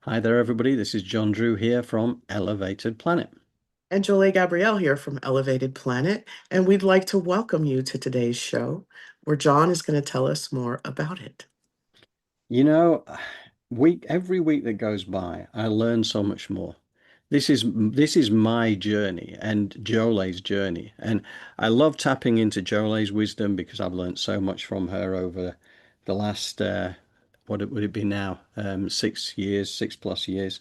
Hi there, everybody. This is John Drew here from Elevated Planet. And Jolé Gabrielle here from Elevated Planet, and we'd like to welcome you to today's show, where John is going to tell us more about it. You know, every week that goes by, I learn so much more. This is my journey and Jolé's journey, and I love tapping into Jolé's wisdom because I've learned so much from her over the last would it be now? 6 years, 6+ years.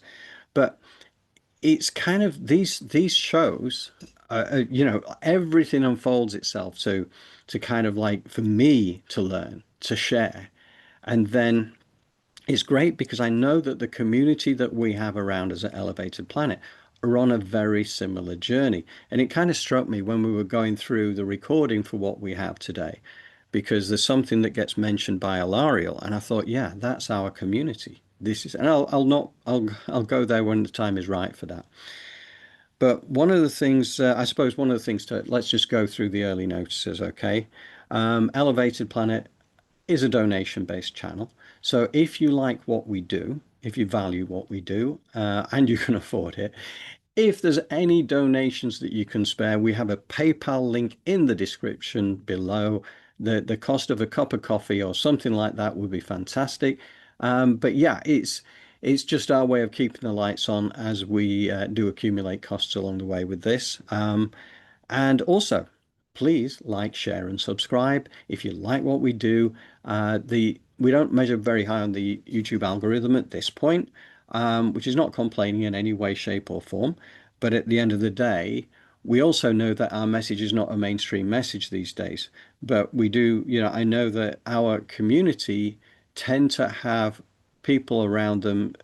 But it's kind of these shows, everything unfolds itself to kind of like for me to learn, to share, and then it's great because I know that the community that we have around us at Elevated Planet are on a very similar journey. And it kind of struck me when we were going through the recording for what we have today, because there's something that gets mentioned by Alariel, and I thought, yeah, that's our community. This is, and I'll not, I'll go there when the time is right for that. But one of the things, I suppose, one of the things to let's just go through the early notices, okay? Elevated Planet is a donation-based channel. So if you like what we do, if you value what we do, and you can afford it, if there's any donations that you can spare, we have a PayPal link in the description below. The cost of a cup of coffee or something like that would be fantastic. But yeah, it's just our way of keeping the lights on as we do accumulate costs along the way with this. And also, please like, share, and subscribe if you like what we do. The We don't measure very high on the YouTube algorithm at this point, which is not complaining in any way, shape, or form. But at the end of the day, we also know that our message is not a mainstream message these days. But we do, I know that our community tend to have people around them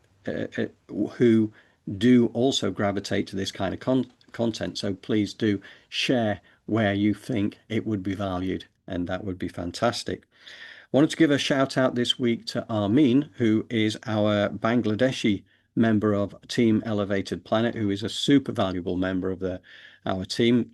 who do also gravitate to this kind of content. So please do share where you think it would be valued, and that would be fantastic. Wanted to give a shout out this week to Armin, who is our Bangladeshi member of Team Elevated Planet, who is a super valuable member of our team.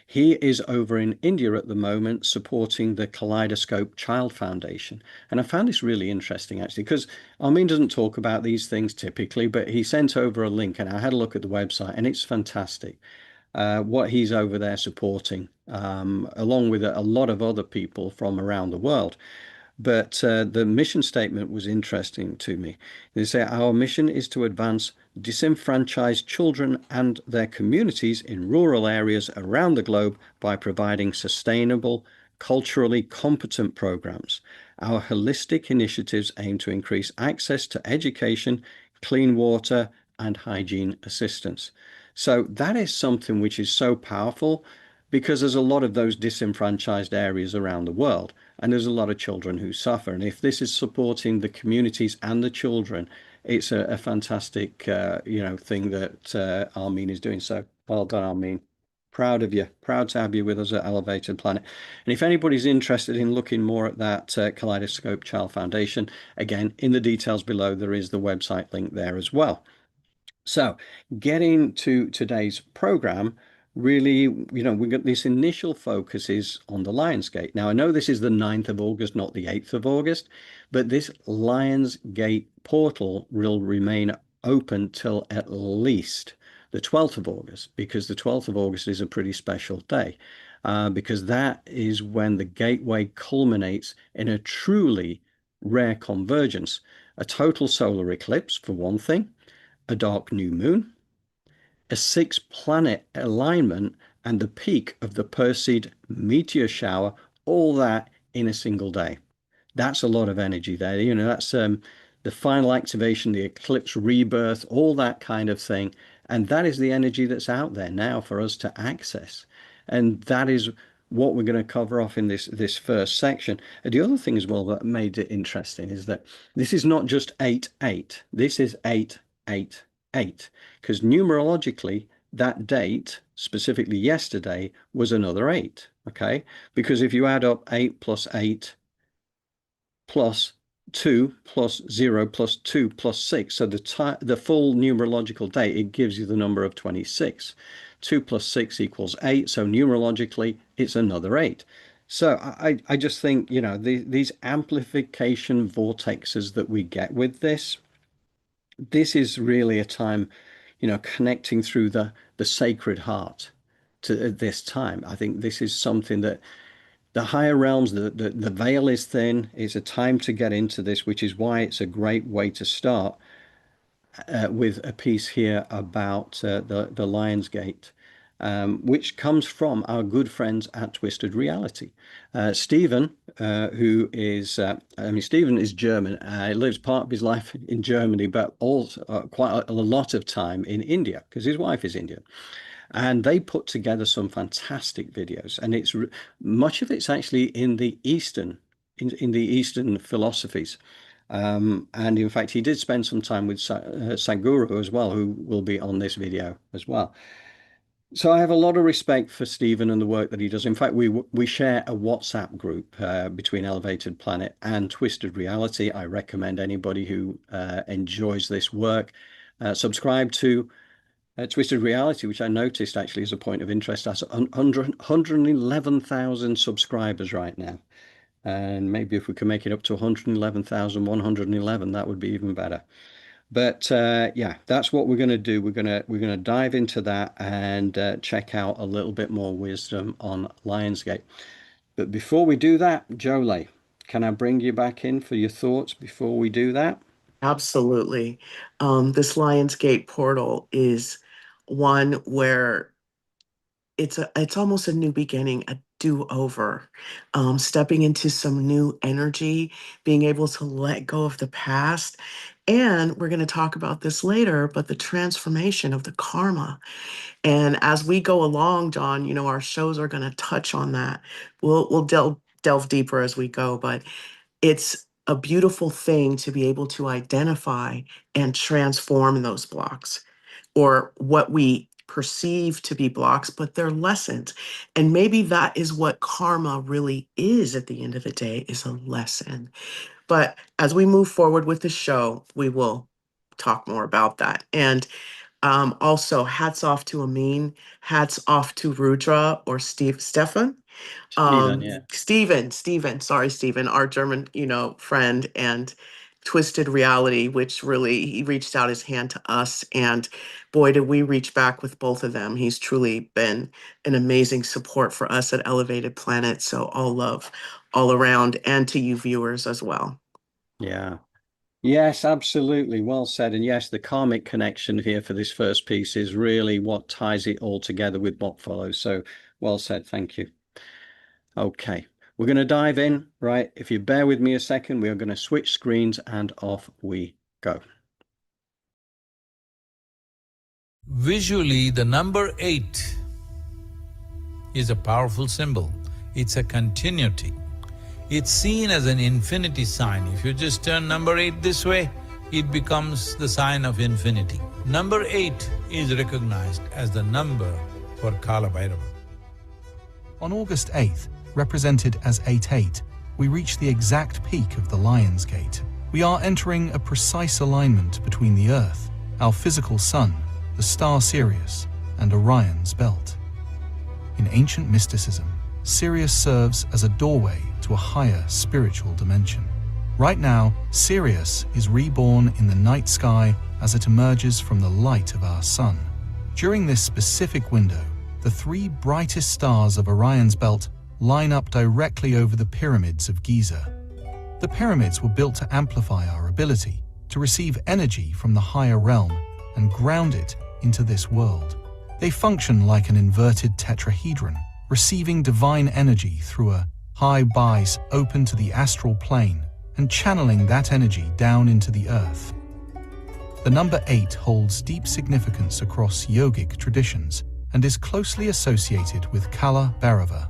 He is over in India at the moment supporting the Kaleidoscope Child Foundation. And I found this really interesting actually, because Armin doesn't talk about these things typically, but he sent over a link and I had a look at the website and it's fantastic. What he's over there supporting, along with a lot of other people from around the world. But the mission statement was interesting to me. They say our mission is to advance disenfranchised children and their communities in rural areas around the globe by providing sustainable, culturally competent programs. Our holistic initiatives aim to increase access to education, clean water, and hygiene assistance. So that is something which is so powerful because there's a lot of those disenfranchised areas around the world, and there's a lot of children who suffer. And if this is supporting the communities and the children, it's a fantastic, thing that Armin is doing. So well done, Armin. Proud of you. Proud to have you with us at Elevated Planet. And if anybody's interested in looking more at that Kaleidoscope Child Foundation, again, in the details below, there is the website link there as well. So, getting to today's program, really, we got this initial focus is on the Lionsgate. Now, I know this is the 9th of August, not the 8th of August, but this Lionsgate portal will remain open till at least the 12th of August, because the 12th of August is a pretty special day, because that is when the gateway culminates in a truly rare convergence, a total solar eclipse, for one thing, a dark new moon, a six-planet alignment, and the peak of the Perseid meteor shower, all that in a single day. That's a lot of energy there. That's the final activation, the eclipse rebirth, all that kind of thing. And that is the energy that's out there now for us to access. And that is what we're going to cover off in this first section. And the other thing as well that made it interesting is that this is not just 8-8. This is 8-8-8. Because numerologically, that date, specifically yesterday, was another 8. Okay. Because if you add up 8 plus 8 plus 2 plus 0 plus 2 plus 6. So the full numerological date, it gives you the number of 26. 2 plus 6 equals 8. So numerologically, it's another 8. So I just think, these amplification vortexes that we get with this, this is really a time, connecting through the sacred heart to at this time. I think this is something that the higher realms, the veil is thin. It's a time to get into this, which is why it's a great way to start with a piece here about the Lionsgate, which comes from our good friends at Twisted Reality. Stephen, who is, Stephen is German. He lives part of his life in Germany, but also quite a lot of time in India because his wife is Indian. And they put together some fantastic videos, and it's much of it's actually in the in the Eastern philosophies. And in fact, he did spend some time with Sadhguru as well, who will be on this video as well. So I have a lot of respect for Stephen and the work that he does. In fact, we share a WhatsApp group between Elevated Planet and Twisted Reality. I recommend anybody who enjoys this work subscribe to Twisted Reality, which I noticed actually is a point of interest. That's 111,000 subscribers right now. And maybe if we can make it up to 111,111, that would be even better. But yeah, that's what we're going to do. We're going to dive into that and check out a little bit more wisdom on Lionsgate. But before we do that, Jolé, can I bring you back in for your thoughts before we do that? Absolutely. This Lionsgate portal is one where it's almost a new beginning, a do-over, stepping into some new energy, being able to let go of the past. And we're going to talk about this later, but the transformation of the karma. And as we go along, John, our shows are going to touch on that. We'll delve deeper as we go, but it's a beautiful thing to be able to identify and transform those blocks or what we perceive to be blocks, but they're lessons. And maybe that is what karma really is at the end of the day, is a lesson. But as we move forward with the show, we will talk more about that. And also, hats off to Amin, hats off to Rudra or Stefan. Stephen, yeah. Sorry, Stephen, our German, friend, and Twisted Reality, which really he reached out his hand to us, and boy, did we reach back with both of them. He's truly been an amazing support for us at Elevated Planet. So all love all around, and to you viewers as well. Yeah. Yes, absolutely. Well said. And yes, the karmic connection here for this first piece is really what ties it all together with what follows. So well said. Thank you. Okay, we're going to dive in, right? If you bear with me a second, we are going to switch screens and off we go. Visually, the number 8 is a powerful symbol. It's a continuity. It's seen as an infinity sign. If you just turn number 8 this way, it becomes the sign of infinity. Number 8 is recognized as the number for Kala Bhairava. On August 8th, represented as 88, we reach the exact peak of the Lionsgate. We are entering a precise alignment between the Earth, our physical sun, the star Sirius, and Orion's belt. In ancient mysticism, Sirius serves as a doorway to a higher spiritual dimension. Right now, Sirius is reborn in the night sky as it emerges from the light of our sun. During this specific window, the 3 brightest stars of Orion's belt line up directly over the pyramids of Giza. The pyramids were built to amplify our ability to receive energy from the higher realm and ground it into this world. They function like an inverted tetrahedron, receiving divine energy through a high base open to the astral plane and channeling that energy down into the earth. The number 8 holds deep significance across yogic traditions and is closely associated with Kala Bhairava.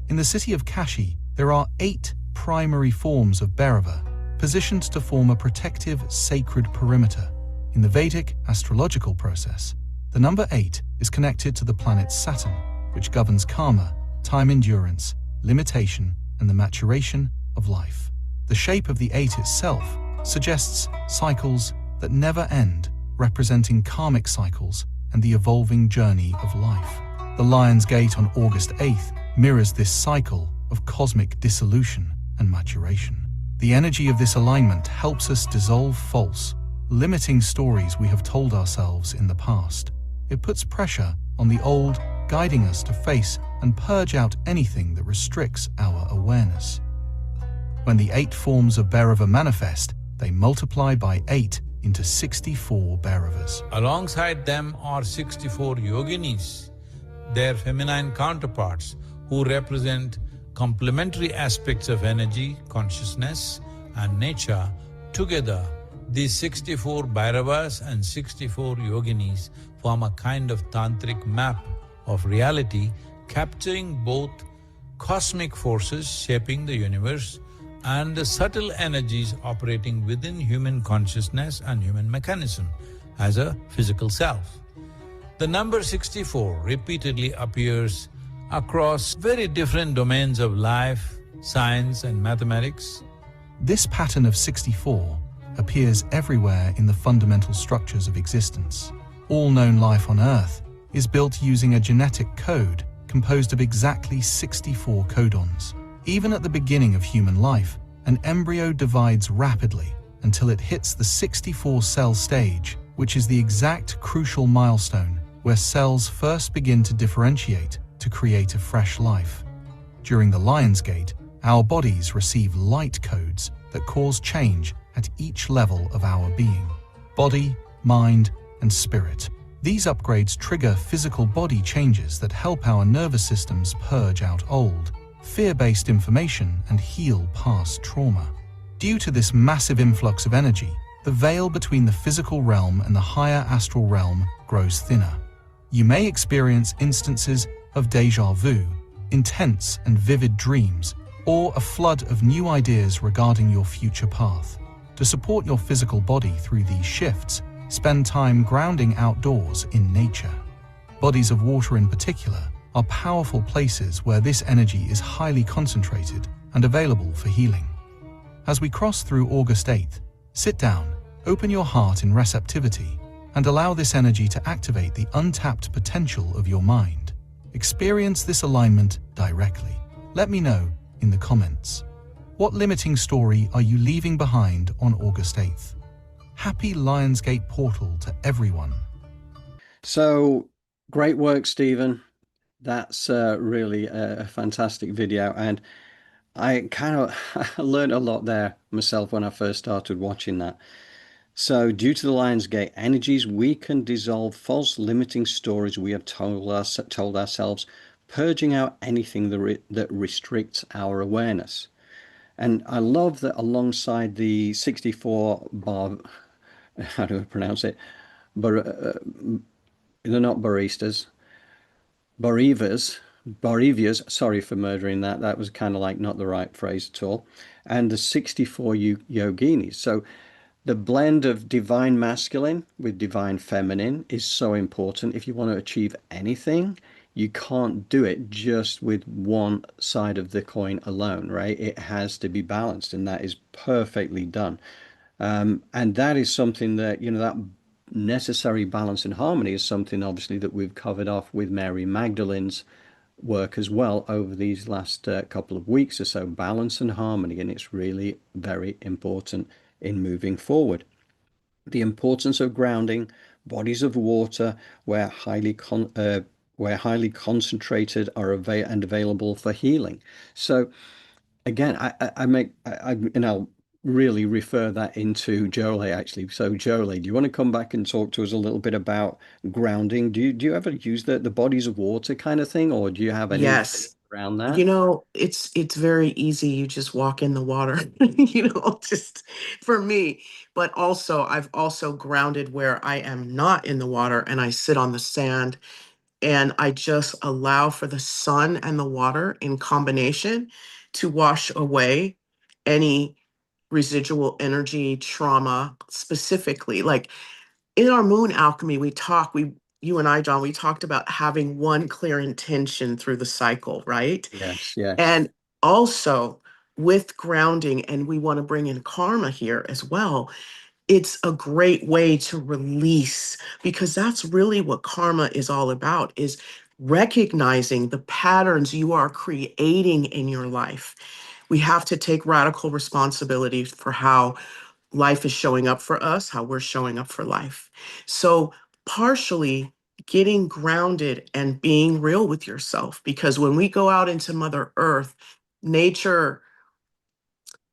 In the city of Kashi, there are 8 primary forms of Bhairava, positioned to form a protective, sacred perimeter. In the Vedic astrological process, the number 8 is connected to the planet Saturn, which governs karma, time endurance, limitation, and the maturation of life. The shape of the 8 itself suggests cycles that never end, representing karmic cycles and the evolving journey of life. The Lion's Gate on August 8th mirrors this cycle of cosmic dissolution and maturation. The energy of this alignment helps us dissolve false, limiting stories we have told ourselves in the past. It puts pressure on the old, guiding us to face and purge out anything that restricts our awareness. When the 8 forms of Bhairava manifest, they multiply by 8 into 64 Bhairavas. Alongside them are 64 yoginis, their feminine counterparts, who represent complementary aspects of energy, consciousness and nature. Together, these 64 Bhairavas and 64 yoginis form a kind of tantric map of reality, capturing both cosmic forces shaping the universe and the subtle energies operating within human consciousness and human mechanism as a physical self. The number 64 repeatedly appears across very different domains of life, science and mathematics. This pattern of 64 appears everywhere in the fundamental structures of existence. All known life on Earth is built using a genetic code composed of exactly 64 codons. Even at the beginning of human life, an embryo divides rapidly until it hits the 64-cell stage, which is the exact crucial milestone where cells first begin to differentiate to create a fresh life. During the Lionsgate, our bodies receive light codes that cause change at each level of our being: body, mind, and spirit. These upgrades trigger physical body changes that help our nervous systems purge out old, fear-based information and heal past trauma. Due to this massive influx of energy, the veil between the physical realm and the higher astral realm grows thinner. You may experience instances of déjà vu, intense and vivid dreams, or a flood of new ideas regarding your future path. To support your physical body through these shifts, spend time grounding outdoors in nature. Bodies of water in particular are powerful places where this energy is highly concentrated and available for healing. As we cross through August 8th, sit down, open your heart in receptivity, and allow this energy to activate the untapped potential of your mind. Experience this alignment directly. Let me know in the comments. What limiting story are you leaving behind on August 8th? Happy Lionsgate portal to everyone. So, great work, Stephen. That's really a fantastic video, and I kind of learned a lot there myself when I first started watching that. So, due to the Lionsgate energies, we can dissolve false limiting stories we have told ourselves, purging out anything that restricts our awareness. And I love that alongside the 64 bar, how do I pronounce it? They're not baristas, Barivias, sorry for murdering that. That was kind of like not the right phrase at all. And the 64 yoginis. So the blend of divine masculine with divine feminine is so important. If you want to achieve anything, you can't do it just with one side of the coin alone, right? It has to be balanced, and that is perfectly done. And that is something that, that necessary balance and harmony is something obviously that we've covered off with Mary Magdalene's work as well over these last couple of weeks or so. Balance and harmony, and it's really very important in moving forward. The importance of grounding, bodies of water where highly concentrated are available for healing. So again, I'll really refer that into Jolé actually. So Jolé, do you want to come back and talk to us a little bit about grounding? Do you ever use the bodies of water kind of thing, or do you have any Yes. around that? It's very easy. You just walk in the water, just for me. But also, I've also grounded where I am not in the water and I sit on the sand and I just allow for the sun and the water in combination to wash away any residual energy, trauma, specifically. Like in our moon alchemy, you and I, John, we talked about having one clear intention through the cycle, right? Yes, yes. And also with grounding, and we want to bring in karma here as well. It's a great way to release, because that's really what karma is all about, is recognizing the patterns you are creating in your life. We have to take radical responsibility for how life is showing up for us, how we're showing up for life. So partially getting grounded and being real with yourself, because when we go out into Mother Earth, nature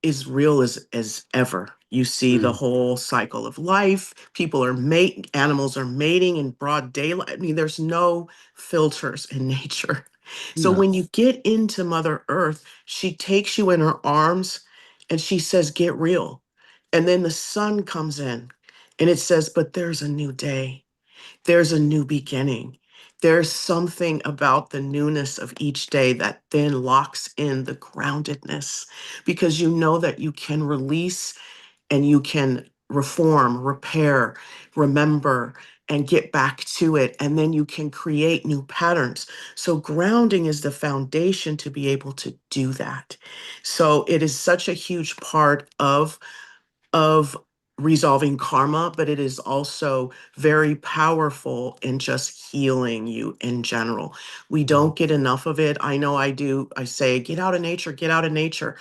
is real as ever. You see the Mm. whole cycle of life. People are animals are mating in broad daylight. I mean, there's no filters in nature. So No. when you get into Mother Earth, she takes you in her arms and she says, get real. And then the sun comes in and it says, but there's a new day. There's a new beginning. There's something about the newness of each day that then locks in the groundedness, because you know that you can release and you can reform, repair, remember, and get back to it. And then you can create new patterns. So grounding is the foundation to be able to do that. So it is such a huge part of resolving karma, but it is also very powerful in just healing you in general. We Mm. don't get enough of it. I know I do. I say, get out of nature, get out of nature.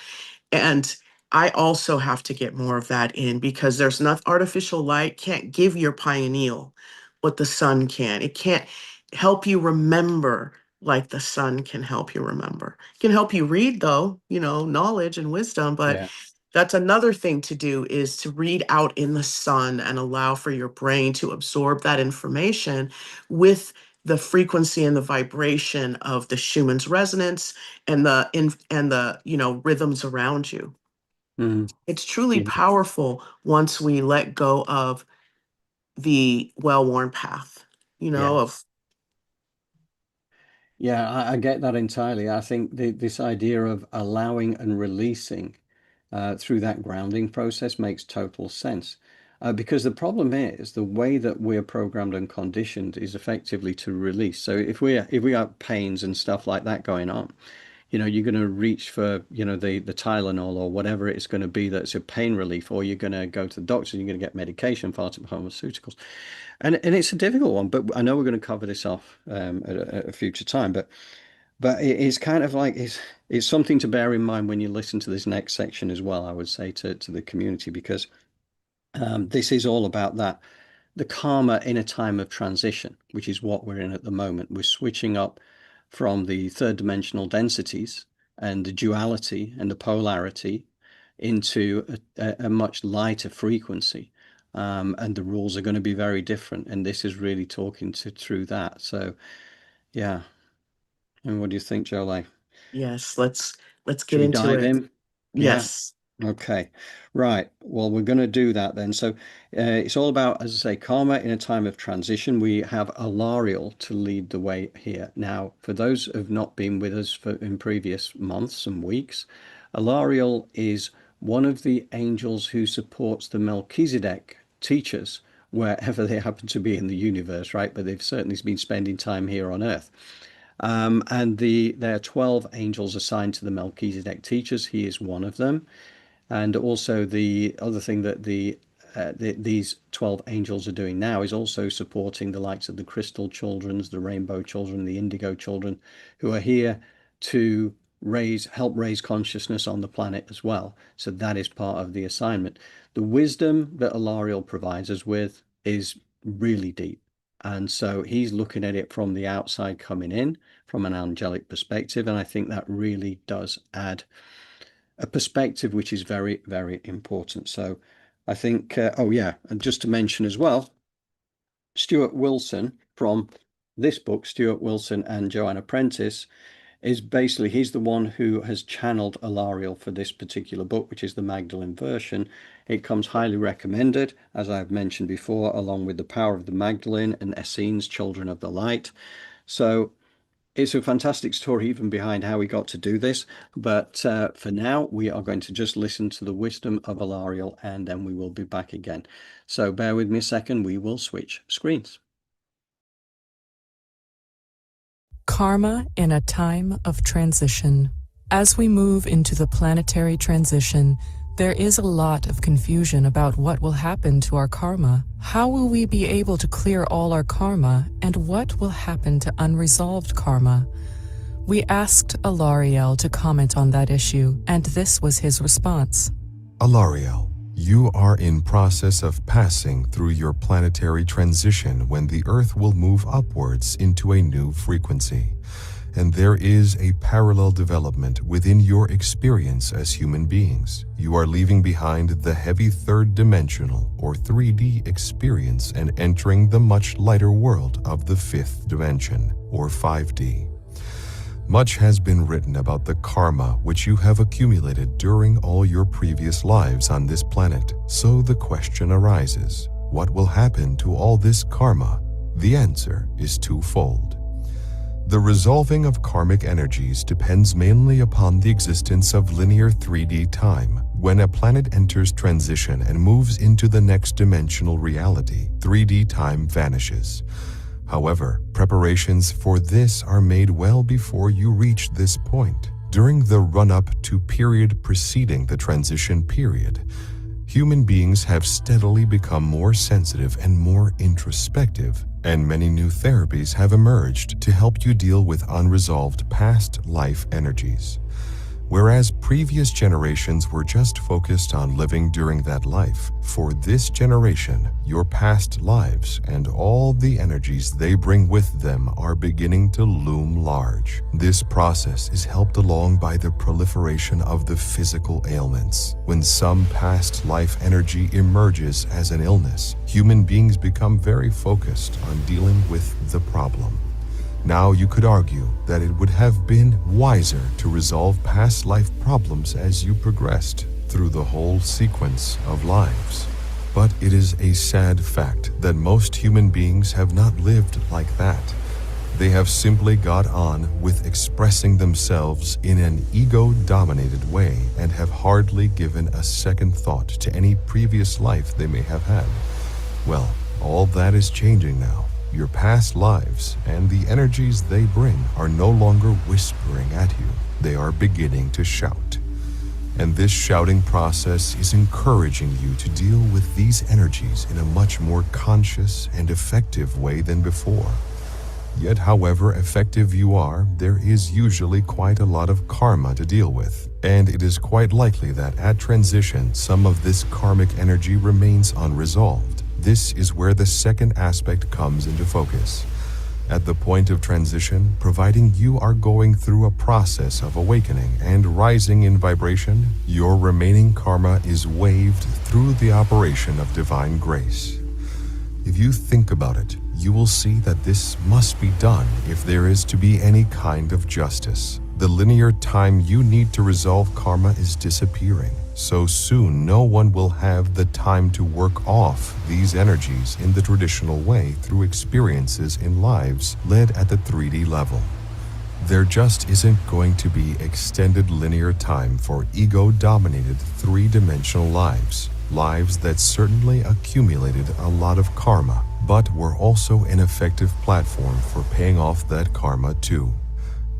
And I also have to get more of that in, because there's not artificial light can't give your pineal what the sun can. It can't help you remember like the sun can help you remember. It can help you read though, knowledge and wisdom, but Yeah. that's another thing to do, is to read out in the sun and allow for your brain to absorb that information with the frequency and the vibration of the Schumann's resonance and the rhythms around you. Mm. It's truly Yeah. powerful once we let go of the well-worn path, Yeah. of Yeah, I get that entirely. I think this idea of allowing and releasing through that grounding process makes total sense. Because the problem is the way that we're programmed and conditioned is effectively to release. So if we have pains and stuff like that going on, you're going to reach for, the Tylenol or whatever it's going to be that's a pain relief, or you're going to go to the doctor and you're going to get medication, pharmaceuticals. And it's a difficult one, but I know we're going to cover this off at a future time. But it's kind of like it's something to bear in mind when you listen to this next section as well, I would say to the community, because this is all about that the karma in a time of transition, which is what we're in at the moment. We're switching up from the third dimensional densities and the duality and the polarity into a much lighter frequency. And the rules are going to be very different. And this is really talking through that. So, yeah. And what do you think, Jolé? yes, let's get Should we into dive it. in? Yeah. Yes. Okay, right. Well, we're going to do that then. So it's all about, as I say, karma in a time of transition. We have Alariel to lead the way here. Now, for those who have not been with us in previous months and weeks, Alariel is one of the angels who supports the Melchizedek teachers wherever they happen to be in the universe, right? But they've certainly been spending time here on Earth. And there are 12 angels assigned to the Melchizedek teachers. He is one of them. And also the other thing that these 12 angels are doing now is also supporting the likes of the crystal children, the rainbow children, the indigo children, who are here to help raise consciousness on the planet as well. So that is part of the assignment. The wisdom that Alariel provides us with is really deep. And so he's looking at it from the outside coming in from an angelic perspective. And I think that really does add a perspective which is very, very important. So I think, oh yeah, and just to mention as well, Stuart Wilson from this book, Stuart Wilson and Joanna Prentice, is basically, he's the one who has channeled Alariel for this particular book, which is the Magdalene version. It comes highly recommended, as I've mentioned before, along with The Power of the Magdalene and Essene's Children of the Light. So it's a fantastic story even behind how we got to do this. But for now, we are going to just listen to the wisdom of Alariel, and then we will be back again. So bear with me a second. We will switch screens. Karma in a time of transition. As we move into the planetary transition, there is a lot of confusion about what will happen to our karma. How will we be able to clear all our karma, and what will happen to unresolved karma? We asked Alariel to comment on that issue, and this was his response. Alariel, You are in process of passing through your planetary transition when the Earth will move upwards into a new frequency. And there is a parallel development within your experience as human beings. You are leaving behind the heavy third-dimensional or 3D experience and entering the much lighter world of the fifth dimension or 5D. Much has been written about the karma which you have accumulated during all your previous lives on this planet. So the question arises, what will happen to all this karma? The answer is twofold. The resolving of karmic energies depends mainly upon the existence of linear 3D time. When a planet enters transition and moves into the next dimensional reality, 3D time vanishes. However, preparations for this are made well before you reach this point. During the run-up to period preceding the transition period, human beings have steadily become more sensitive and more introspective, and many new therapies have emerged to help you deal with unresolved past life energies. Whereas previous generations were just focused on living during that life, for this generation, your past lives and all the energies they bring with them are beginning to loom large. This process is helped along by the proliferation of the physical ailments. When some past life energy emerges as an illness, human beings become very focused on dealing with the problem. Now you could argue that it would have been wiser to resolve past life problems as you progressed through the whole sequence of lives. But it is a sad fact that most human beings have not lived like that. They have simply got on with expressing themselves in an ego-dominated way and have hardly given a second thought to any previous life they may have had. Well, all that is changing now. Your past lives and the energies they bring are no longer whispering at you. They are beginning to shout. And this shouting process is encouraging you to deal with these energies in a much more conscious and effective way than before. Yet, however effective you are, there is usually quite a lot of karma to deal with. And it is quite likely that at transition, some of this karmic energy remains unresolved. This is where the second aspect comes into focus. At the point of transition, providing you are going through a process of awakening and rising in vibration, your remaining karma is waived through the operation of divine grace. If you think about it, you will see that this must be done if there is to be any kind of justice. The linear time you need to resolve karma is disappearing. So soon, no one will have the time to work off these energies in the traditional way through experiences in lives led at the 3D level. There just isn't going to be extended linear time for ego-dominated 3-dimensional lives that certainly accumulated a lot of karma, but were also an effective platform for paying off that karma too.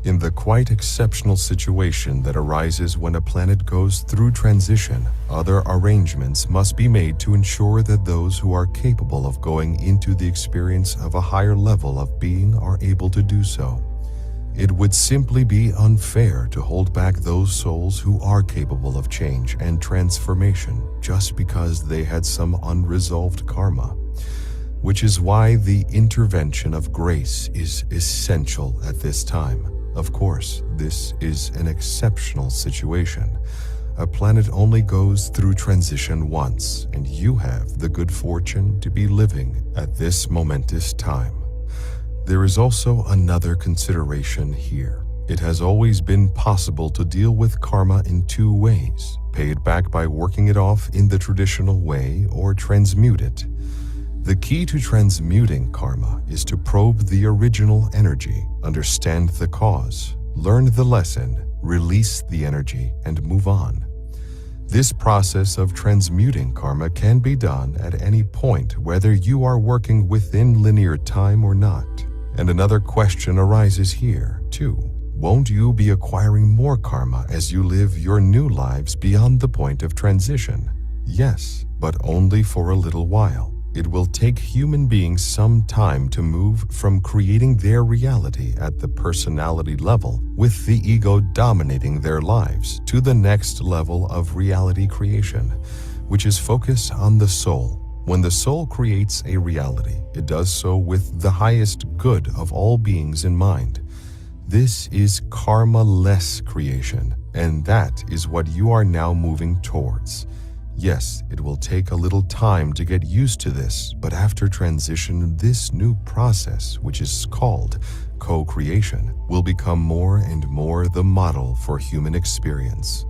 In the quite exceptional situation that arises when a planet goes through transition, other arrangements must be made to ensure that those who are capable of going into the experience of a higher level of being are able to do so. It would simply be unfair to hold back those souls who are capable of change and transformation just because they had some unresolved karma, which is why the intervention of grace is essential at this time. Of course, this is an exceptional situation. A planet only goes through transition once, and you have the good fortune to be living at this momentous time. There is also another consideration here. It has always been possible to deal with karma in two ways: pay it back by working it off in the traditional way or transmute it. The key to transmuting karma is to probe the original energy, understand the cause, learn the lesson, release the energy, and move on. This process of transmuting karma can be done at any point, whether you are working within linear time or not. And another question arises here, too. Won't you be acquiring more karma as you live your new lives beyond the point of transition? Yes, but only for a little while. It will take human beings some time to move from creating their reality at the personality level, with the ego dominating their lives, to the next level of reality creation, which is focus on the soul. When the soul creates a reality, it does so with the highest good of all beings in mind. This is karma-less creation, and that is what you are now moving towards. Yes, it will take a little time to get used to this, but after transition, this new process, which is called co-creation, will become more and more the model for human experience.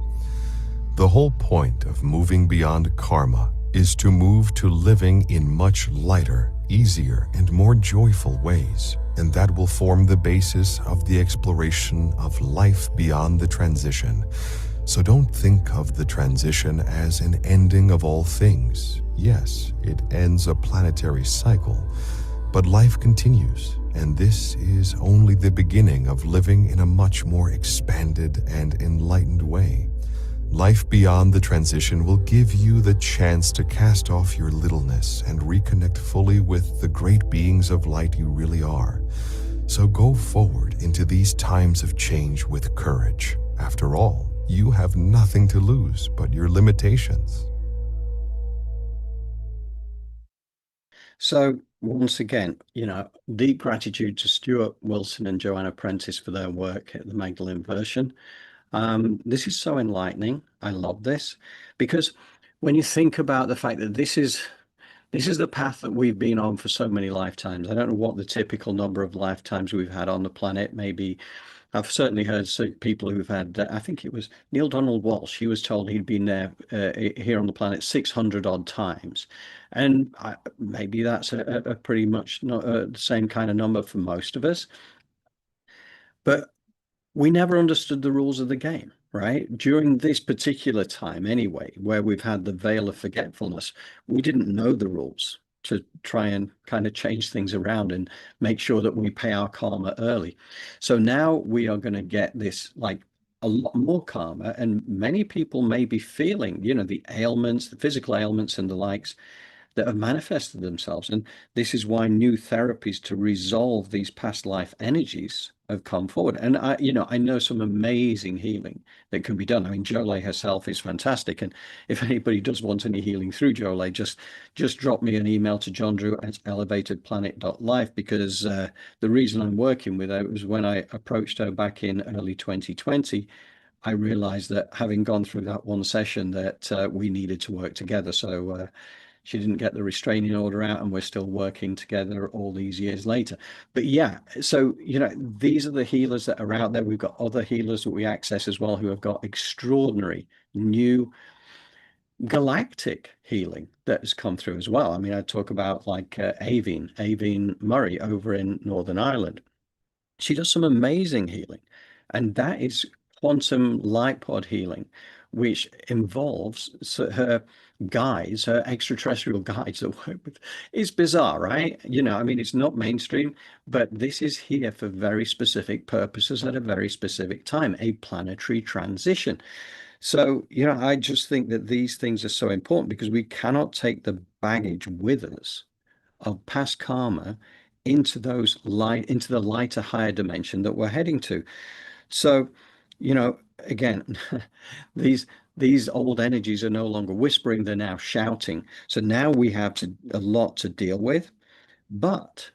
The whole point of moving beyond karma is to move to living in much lighter, easier, and more joyful ways, and that will form the basis of the exploration of life beyond the transition. So don't think of the transition as an ending of all things. Yes, it ends a planetary cycle, but life continues, and this is only the beginning of living in a much more expanded and enlightened way. Life beyond the transition will give you the chance to cast off your littleness and reconnect fully with the great beings of light you really are. So go forward into these times of change with courage. After all, you have nothing to lose but your limitations. So once again, deep gratitude to Stuart Wilson and Joanna Prentice for their work at the Magdalene version. This is so enlightening. I love this because when you think about the fact that this is the path that we've been on for so many lifetimes. I don't know what the typical number of lifetimes we've had on the planet. Maybe I've certainly heard people who've had, I think it was Neil Donald Walsh, he was told he'd been there here on the planet 600 odd times. And maybe that's a pretty much not the same kind of number for most of us. But we never understood the rules of the game, right? During this particular time, anyway, where we've had the veil of forgetfulness, we didn't know the rules to try and kind of change things around and make sure that we pay our karma early. So now we are going to get this like a lot more karma, and many people may be feeling, the ailments, the physical ailments and the likes that have manifested themselves. And this is why new therapies to resolve these past life energies have come forward. And I know some amazing healing that can be done. I mean, Jolé herself is fantastic. And if anybody does want any healing through Jolé, just drop me an email to johndrew@elevatedplanet.life, because the reason I'm working with her was when I approached her back in early 2020, I realized that having gone through that one session that we needed to work together. So she didn't get the restraining order out, and we're still working together all these years later. But yeah, so, these are the healers that are out there. We've got other healers that we access as well who have got extraordinary new galactic healing that has come through as well. I mean, I talk about like Aveen Murray over in Northern Ireland. She does some amazing healing, and that is quantum light pod healing, which involves her guides, her extraterrestrial guides that work with. It's bizarre, right? I mean, it's not mainstream, but this is here for very specific purposes at a very specific time, a planetary transition. So, I just think that these things are so important because we cannot take the baggage with us of past karma into the lighter, higher dimension that we're heading to. So, again, these old energies are no longer whispering, they're now shouting. So now we have a lot to deal with. But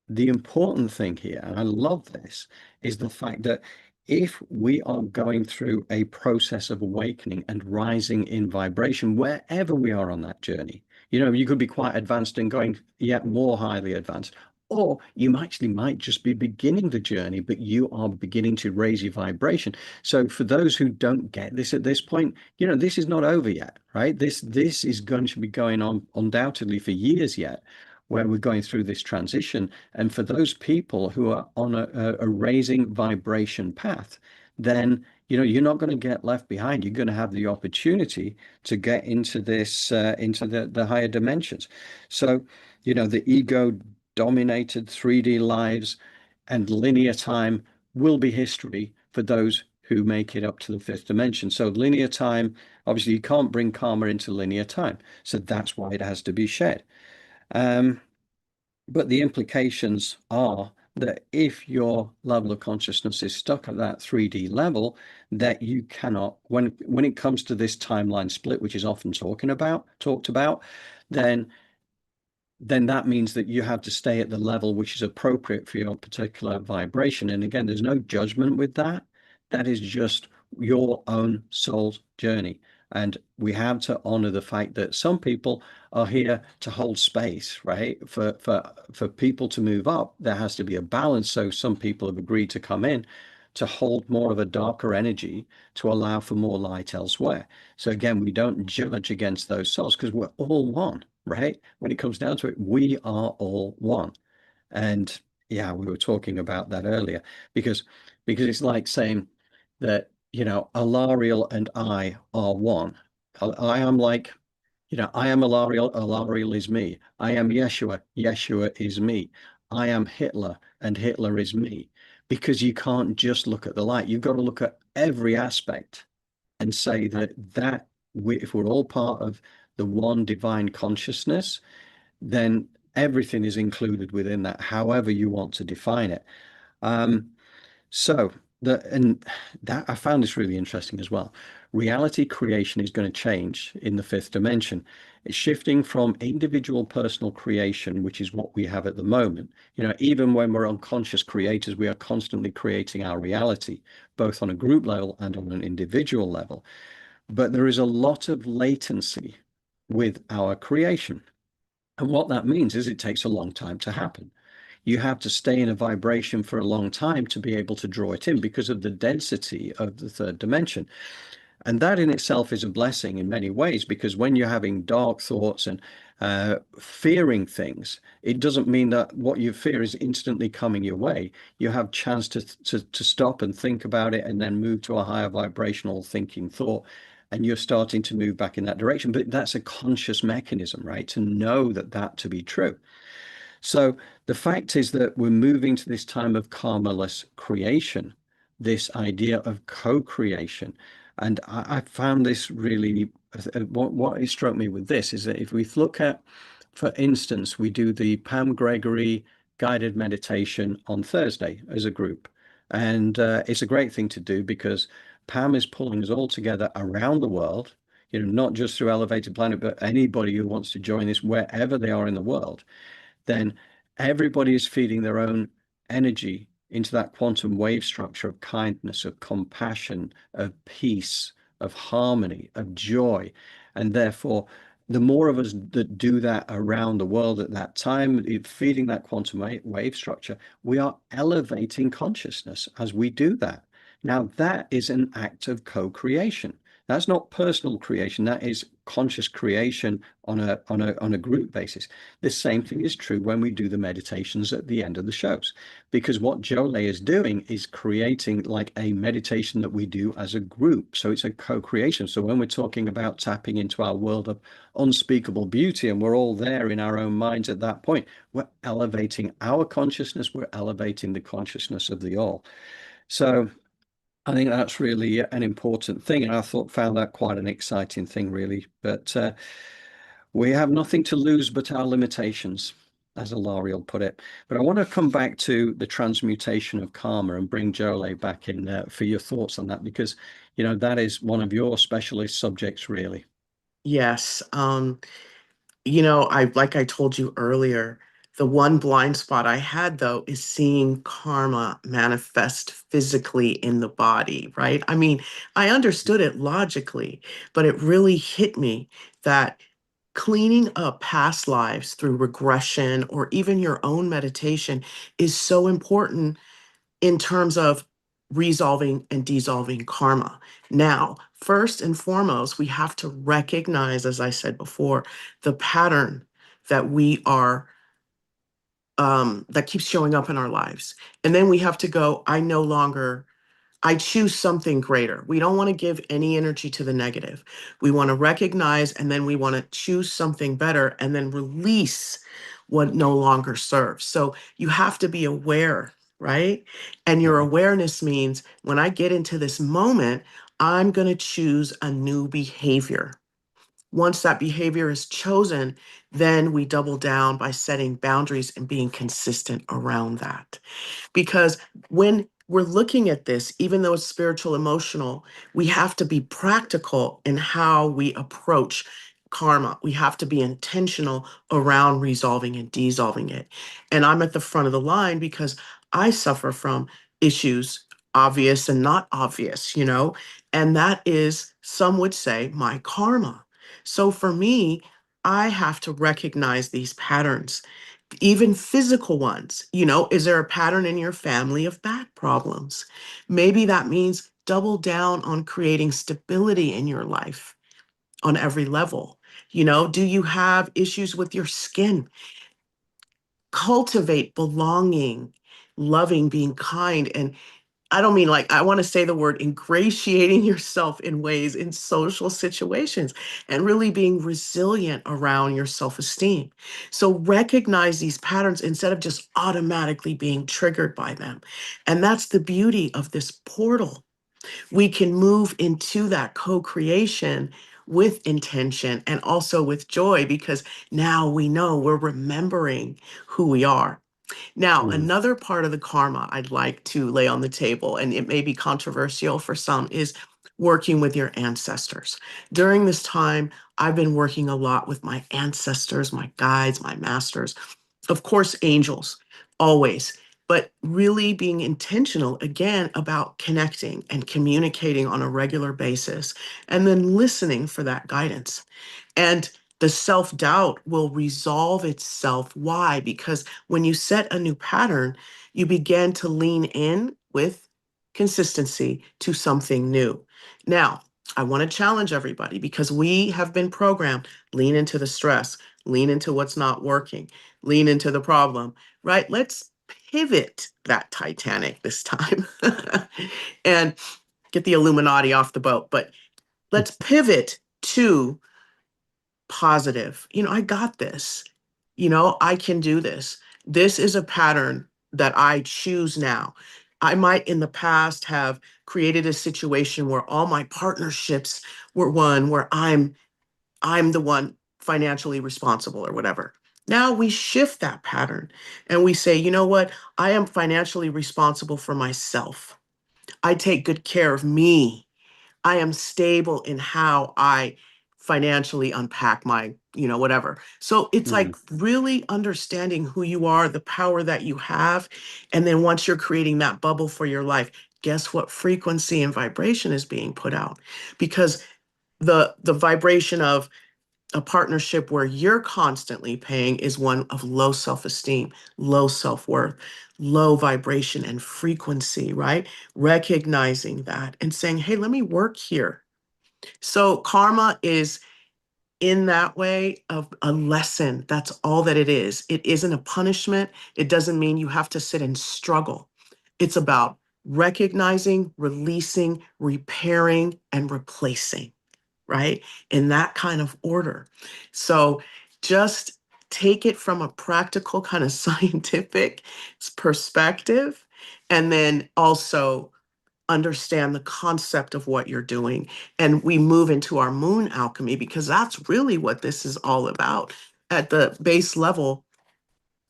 the important thing here, and I love this, is the fact that if we are going through a process of awakening and rising in vibration, wherever we are on that journey, you could be quite advanced and going yet more highly advanced, or you might just be beginning the journey, but you are beginning to raise your vibration. So for those who don't get this at this point, this is not over yet, right? This is going to be going on undoubtedly for years yet, where we're going through this transition. And for those people who are on a raising vibration path, then you're not going to get left behind. You're going to have the opportunity to get into this into the higher dimensions. So the ego dominated 3D lives and linear time will be history for those who make it up to the fifth dimension. So linear time, obviously you can't bring karma into linear time, so that's why it has to be shed. But the implications are that if your level of consciousness is stuck at that 3D level, that you cannot, when it comes to this timeline split, which is often talked about, then that means that you have to stay at the level which is appropriate for your particular vibration. And again, there's no judgment with that. That is just your own soul's journey. And we have to honor the fact that some people are here to hold space, right? For people to move up, there has to be a balance. So some people have agreed to come in to hold more of a darker energy to allow for more light elsewhere. So again, we don't judge against those souls because we're all one, right? When it comes down to it, we are all one. And yeah, we were talking about that earlier because it's like saying that, Alariel and I are one. I am like, I am Alariel, Alariel is me. I am Yeshua, Yeshua is me. I am Hitler, and Hitler is me. Because you can't just look at the light. You've got to look at every aspect and say if we're all part of the one divine consciousness, then everything is included within that, however you want to define it. So that I found this really interesting as well. Reality creation is going to change in the fifth dimension. It's shifting from individual personal creation, which is what we have at the moment. Even when we're unconscious creators, we are constantly creating our reality, both on a group level and on an individual level. But there is a lot of latency with our creation. And what that means is it takes a long time to happen. You have to stay in a vibration for a long time to be able to draw it in because of the density of the third dimension. And that in itself is a blessing in many ways, because when you're having dark thoughts and fearing things, it doesn't mean that what you fear is instantly coming your way. You have chance to stop and think about it and then move to a higher vibrational thinking thought. And you're starting to move back in that direction. But that's a conscious mechanism, right? To know that to be true. So the fact is that we're moving to this time of karma-less creation, this idea of co-creation. And I found this really, what struck me with this is that if we look at, for instance, we do the Pam Gregory guided meditation on Thursday as a group. And it's a great thing to do because Pam is pulling us all together around the world, not just through Elevated Planet, but anybody who wants to join this wherever they are in the world. Then everybody is feeding their own energy into that quantum wave structure of kindness, of compassion, of peace, of harmony, of joy. And therefore, the more of us that do that around the world at that time, feeding that quantum wave structure, we are elevating consciousness as we do that. Now, that is an act of co-creation. That's not personal creation. That is conscious creation on a group basis. The same thing is true when we do the meditations at the end of the shows, because what Jolé is doing is creating like a meditation that we do as a group. So it's a co-creation. So when we're talking about tapping into our world of unspeakable beauty, and we're all there in our own minds at that point, we're elevating our consciousness. We're elevating the consciousness of the all. So I think that's really an important thing, and I found that quite an exciting thing, really. But we have nothing to lose but our limitations, as Alariel put it. But I want to come back to the transmutation of karma and bring Jolé back in for your thoughts on that, because that is one of your specialist subjects, really. Yes. Like I told you earlier, the one blind spot I had though is seeing karma manifest physically in the body, right? I mean, I understood it logically, but it really hit me that cleaning up past lives through regression or even your own meditation is so important in terms of resolving and dissolving karma. Now, first and foremost, we have to recognize, as I said before, the pattern that we are that keeps showing up in our lives. And then we have to go, I choose something greater. We don't want to give any energy to the negative. We want to recognize, and then we want to choose something better and then release what no longer serves. So you have to be aware, right? And your awareness means when I get into this moment, I'm going to choose a new behavior. Once that behavior is chosen, then we double down by setting boundaries and being consistent around that. Because when we're looking at this, even though it's spiritual emotional, we have to be practical in how we approach karma. We have to be intentional around resolving and dissolving it. And I'm at the front of the line because I suffer from issues, obvious and not obvious, and that is, some would say, my karma. So for me, I have to recognize these patterns, even physical ones. Is there a pattern in your family of back problems? Maybe that means double down on creating stability in your life on every level. Do you have issues with your skin? Cultivate belonging, loving, being kind. And I don't mean, like, I want to say the word ingratiating yourself in ways in social situations and really being resilient around your self-esteem. So recognize these patterns instead of just automatically being triggered by them. And that's the beauty of this portal. We can move into that co-creation with intention and also with joy, because now we know we're remembering who we are. Now, Mm. another part of the karma I'd like to lay on the table, and it may be controversial for some, is working with your ancestors. During this time, I've been working a lot with my ancestors, my guides, my masters, of course, angels, always, but really being intentional again about connecting and communicating on a regular basis, and then listening for that guidance. And the self doubt will resolve itself. Why? Because when you set a new pattern, you begin to lean in with consistency to something new. Now, I want to challenge everybody, because we have been programmed: lean into the stress, lean into what's not working, lean into the problem, right? Let's pivot that Titanic this time and get the Illuminati off the boat. But let's pivot to positive. I got this. I can do this. This is a pattern that I choose now. I might in the past have created a situation where all my partnerships were one where I'm the one financially responsible or whatever. Now we shift that pattern and we say, you know what? I am financially responsible for myself. I take good care of me. I am stable in how I financially unpack my, whatever. So it's like Mm. really understanding who you are, the power that you have. And then once you're creating that bubble for your life, guess what frequency and vibration is being put out? Because the vibration of a partnership where you're constantly paying is one of low self-esteem, low self-worth, low vibration and frequency, right? Recognizing that and saying, hey, let me work here. So karma is, in that way, of a lesson. That's all that it is. It isn't a punishment. It doesn't mean you have to sit and struggle. It's about recognizing, releasing, repairing, and replacing, right? In that kind of order. So just take it from a practical kind of scientific perspective, and then also understand the concept of what you're doing. And we move into our moon alchemy, because that's really what this is all about. At the base level,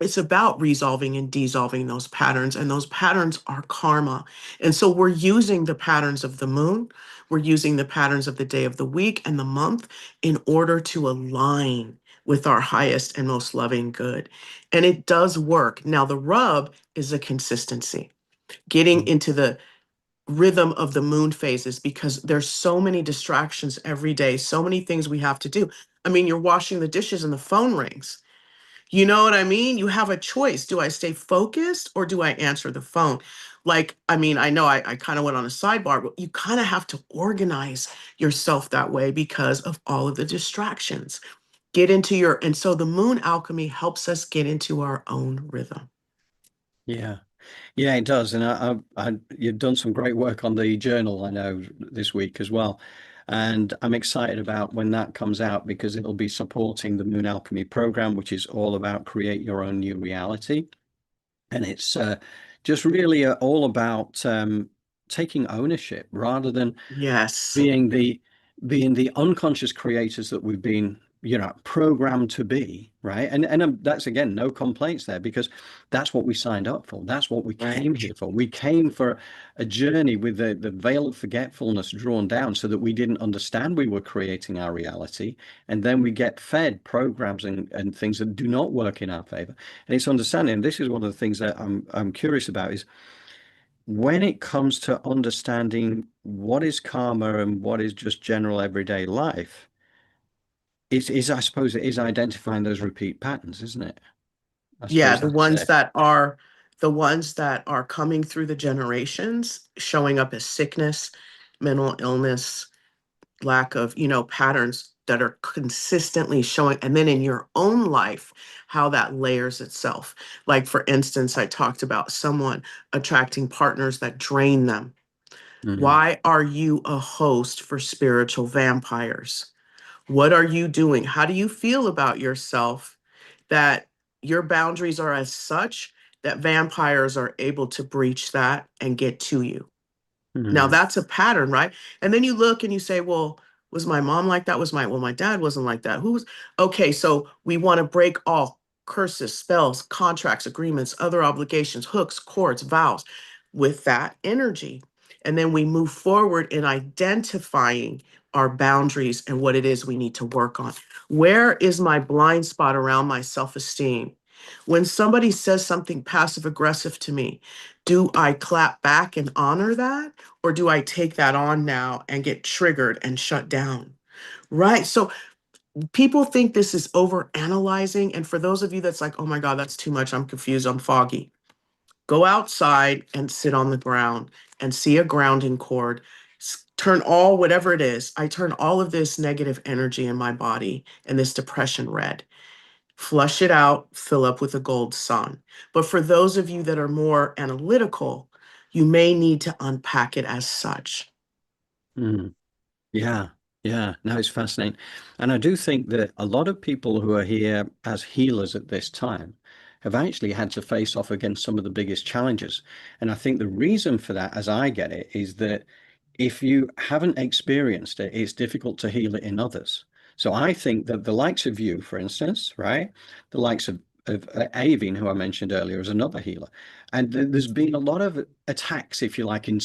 it's about resolving and dissolving those patterns, and those patterns are karma. And so we're using the patterns of the moon, we're using the patterns of the day of the week and the month in order to align with our highest and most loving good. And it does work. Now, the rub is a consistency, getting Mm. into the rhythm of the moon phases, because there's so many distractions every day, so many things we have to do. I mean, you're washing the dishes and the phone rings. You know what I mean? You have a choice. Do I stay focused or do I answer the phone? Like, I mean, I know I kind of went on a sidebar, but you kind of have to organize yourself that way because of all of the distractions. Get into and so the moon alchemy helps us get into our own rhythm. Yeah. Yeah, it does. And you've done some great work on the journal, I know, this week as well. And I'm excited about when that comes out, because it'll be supporting the Moon Alchemy program, which is all about create your own new reality. And it's just really all about taking ownership rather than Yes. being being the unconscious creators that we've been, programmed to be, right? And that's, again, no complaints there, because that's what we signed up for. That's what we Right. came here for. We came for a journey with the veil of forgetfulness drawn down, so that we didn't understand we were creating our reality, and then we get fed programs and things that do not work in our favor. And it's understanding. And this is one of the things that I'm curious about, is when it comes to understanding what is karma and what is just general everyday life, is I suppose it is identifying those repeat patterns, isn't it? I Yeah, suppose the that's ones it. that are the ones that are coming through the generations, showing up as sickness, mental illness, lack of, patterns that are consistently showing. And then in your own life, how that layers itself. Like, for instance, I talked about someone attracting partners that drain them. Mm, Why are you a host for spiritual vampires? What are you doing? How do you feel about yourself that your boundaries are as such that vampires are able to breach that and get to you? Now mm, that's a pattern, right? And then you look and you say, well, was my mom like that? My dad wasn't like that. Who was okay? So we want to break all curses, spells, contracts, agreements, other obligations, hooks, cords, vows with that energy. And then we move forward in identifying our boundaries and what it is we need to work on. Where is my blind spot around my self-esteem? When somebody says something passive aggressive to me, do I clap back and honor that? Or do I take that on now and get triggered and shut down? Right. So people think this is over analyzing. And for those of you that's like, oh my God, that's too much. I'm confused. I'm foggy. Go outside and sit on the ground and see a grounding cord. Turn all, whatever it is, I turn all of this negative energy in my body and this depression red. Flush it out, fill up with a gold sun. But for those of you that are more analytical, you may need to unpack it as such. mm. Yeah, yeah. No, it's fascinating. And I do think that a lot of people who are here as healers at this time have actually had to face off against some of the biggest challenges. And I think the reason for that, as I get it, is that if you haven't experienced it, it's difficult to heal it in others. So I think that the likes of you, for instance, right? The likes of Avine, who I mentioned earlier, is another healer. And there's been a lot of attacks, if you like, in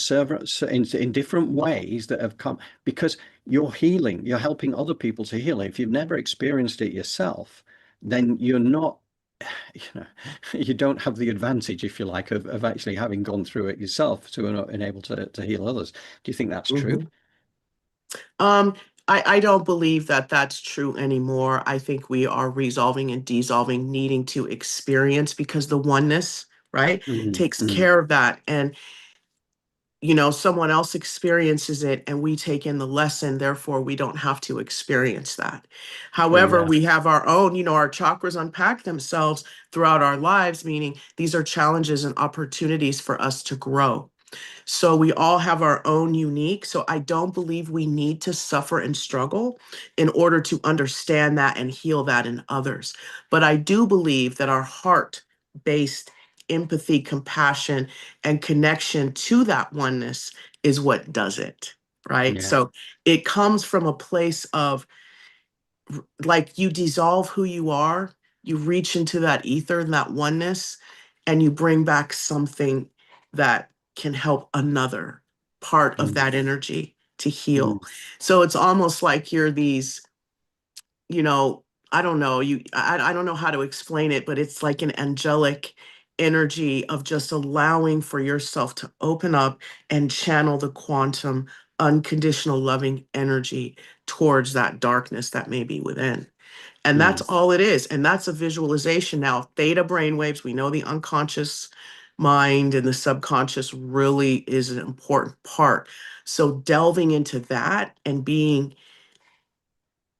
different ways that have come because you're healing, you're helping other people to heal. If you've never experienced it yourself, then you're not, you know, you don't have the advantage, if you like, of actually having gone through it yourself to enable to heal others. Do you think that's true? Mhm. Um, I don't believe that that's true anymore. I think we are resolving and dissolving, needing to experience because the oneness, right, Mm, takes mm, care of that. And someone else experiences it and we take in the lesson, therefore we don't have to experience that. However, yeah, we have our own, our chakras unpack themselves throughout our lives, meaning these are challenges and opportunities for us to grow. So we all have our own unique. So I don't believe we need to suffer and struggle in order to understand that and heal that in others. But I do believe that our heart based empathy, compassion, and connection to that oneness is what does it. Right. yeah, So it comes from a place of like you dissolve who you are, you reach into that ether and that oneness, and you bring back something that can help another part of mm, that energy to mm, heal. So it's almost like you're these, you know, I don't know, I don't know how to explain it, but it's like an angelic energy of just allowing for yourself to open up and channel the quantum unconditional loving energy towards that darkness that may be within. And that's mm, all it is. And that's a visualization. Now, theta brainwaves, we know the unconscious mind and the subconscious really is an important part. So delving into that and being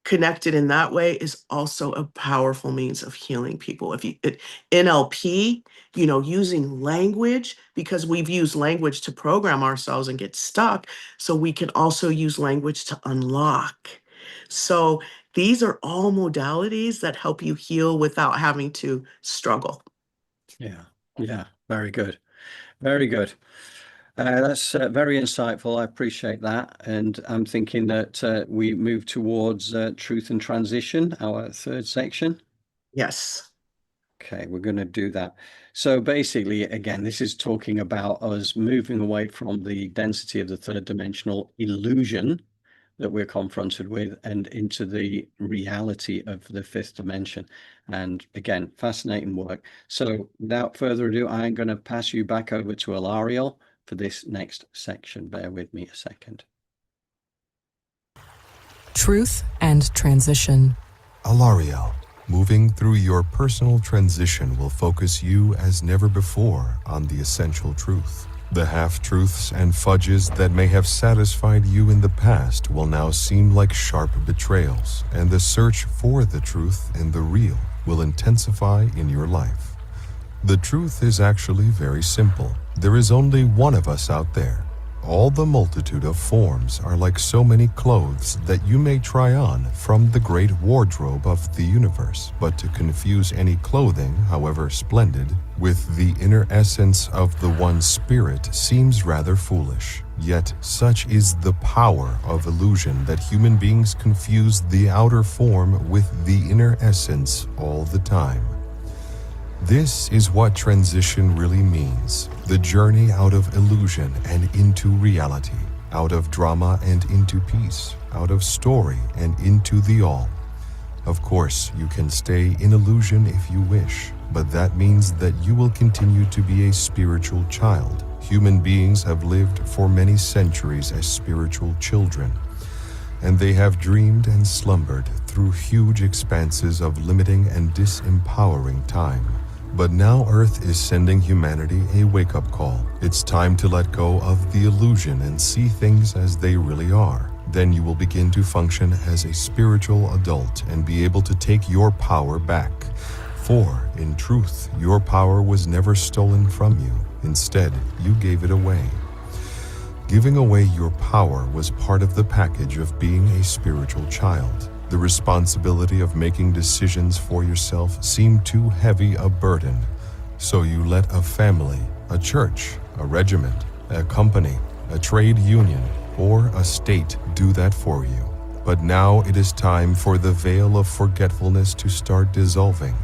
connected in that way is also a powerful means of healing people. NLP, using language, because we've used language to program ourselves and get stuck, so we can also use language to unlock. So these are all modalities that help you heal without having to struggle. yeah, yeah. Very good. Very good. That's very insightful. I appreciate that. And I'm thinking that we move towards truth and transition, our third section. Yes. Okay, we're going to do that. So basically, again, this is talking about us moving away from the density of the third dimensional illusion that we're confronted with and into the reality of the fifth dimension. And again, fascinating work. So without further ado, I'm going to pass you back over to Alariel for this next section. Bear with me a second. Truth and transition. Alariel, moving through your personal transition will focus you as never before on the essential truth. The half-truths and fudges that may have satisfied you in the past will now seem like sharp betrayals, and the search for the truth and the real will intensify in your life. The truth is actually very simple. There is only one of us out there. All the multitude of forms are like so many clothes that you may try on from the great wardrobe of the universe, but to confuse any clothing, however splendid, with the inner essence of the one spirit seems rather foolish. Yet such is the power of illusion that human beings confuse the outer form with the inner essence all the time. This is what transition really means, the journey out of illusion and into reality, out of drama and into peace, out of story and into the all. Of course, you can stay in illusion if you wish, but that means that you will continue to be a spiritual child. Human beings have lived for many centuries as spiritual children, and they have dreamed and slumbered through huge expanses of limiting and disempowering time. But now Earth is sending humanity a wake-up call. It's time to let go of the illusion and see things as they really are. Then you will begin to function as a spiritual adult and be able to take your power back. For, in truth, your power was never stolen from you. Instead, you gave it away. Giving away your power was part of the package of being a spiritual child. The responsibility of making decisions for yourself seemed too heavy a burden, so you let a family, a church, a regiment, a company, a trade union, or a state do that for you. But now it is time for the veil of forgetfulness to start dissolving,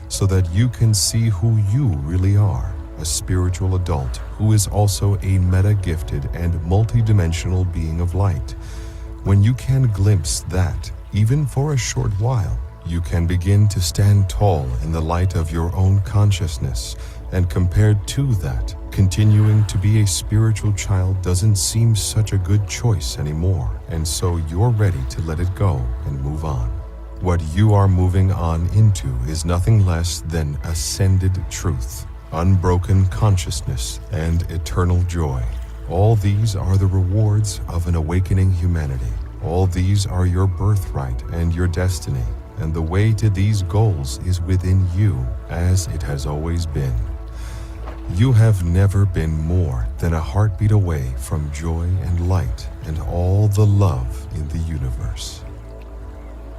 so that you can see who you really are, a spiritual adult who is also a meta-gifted and multidimensional being of light. When you can glimpse that, even for a short while, you can begin to stand tall in the light of your own consciousness, and compared to that, continuing to be a spiritual child doesn't seem such a good choice anymore, and so you're ready to let it go and move on. What you are moving on into is nothing less than ascended truth, unbroken consciousness, and eternal joy. All these are the rewards of an awakening humanity. All these are your birthright and your destiny, and the way to these goals is within you, as it has always been. You have never been more than a heartbeat away from joy and light and all the love in the universe.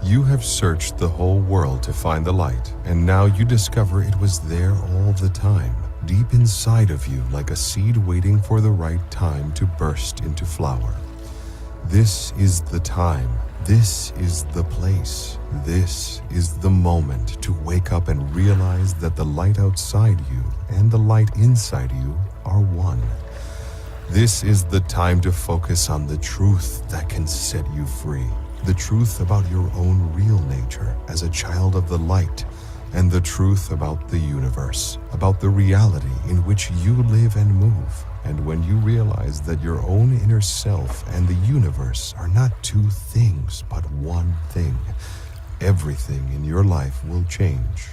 You have searched the whole world to find the light, and now you discover it was there all the time, deep inside of you, like a seed waiting for the right time to burst into flower. This is the time, this is the place, this is the moment to wake up and realize that the light outside you and the light inside you are one. This is the time to focus on the truth that can set you free, the truth about your own real nature as a child of the light, and the truth about the universe, about the reality in which you live and move. And when you realize that your own inner self and the universe are not two things, but one thing, everything in your life will change.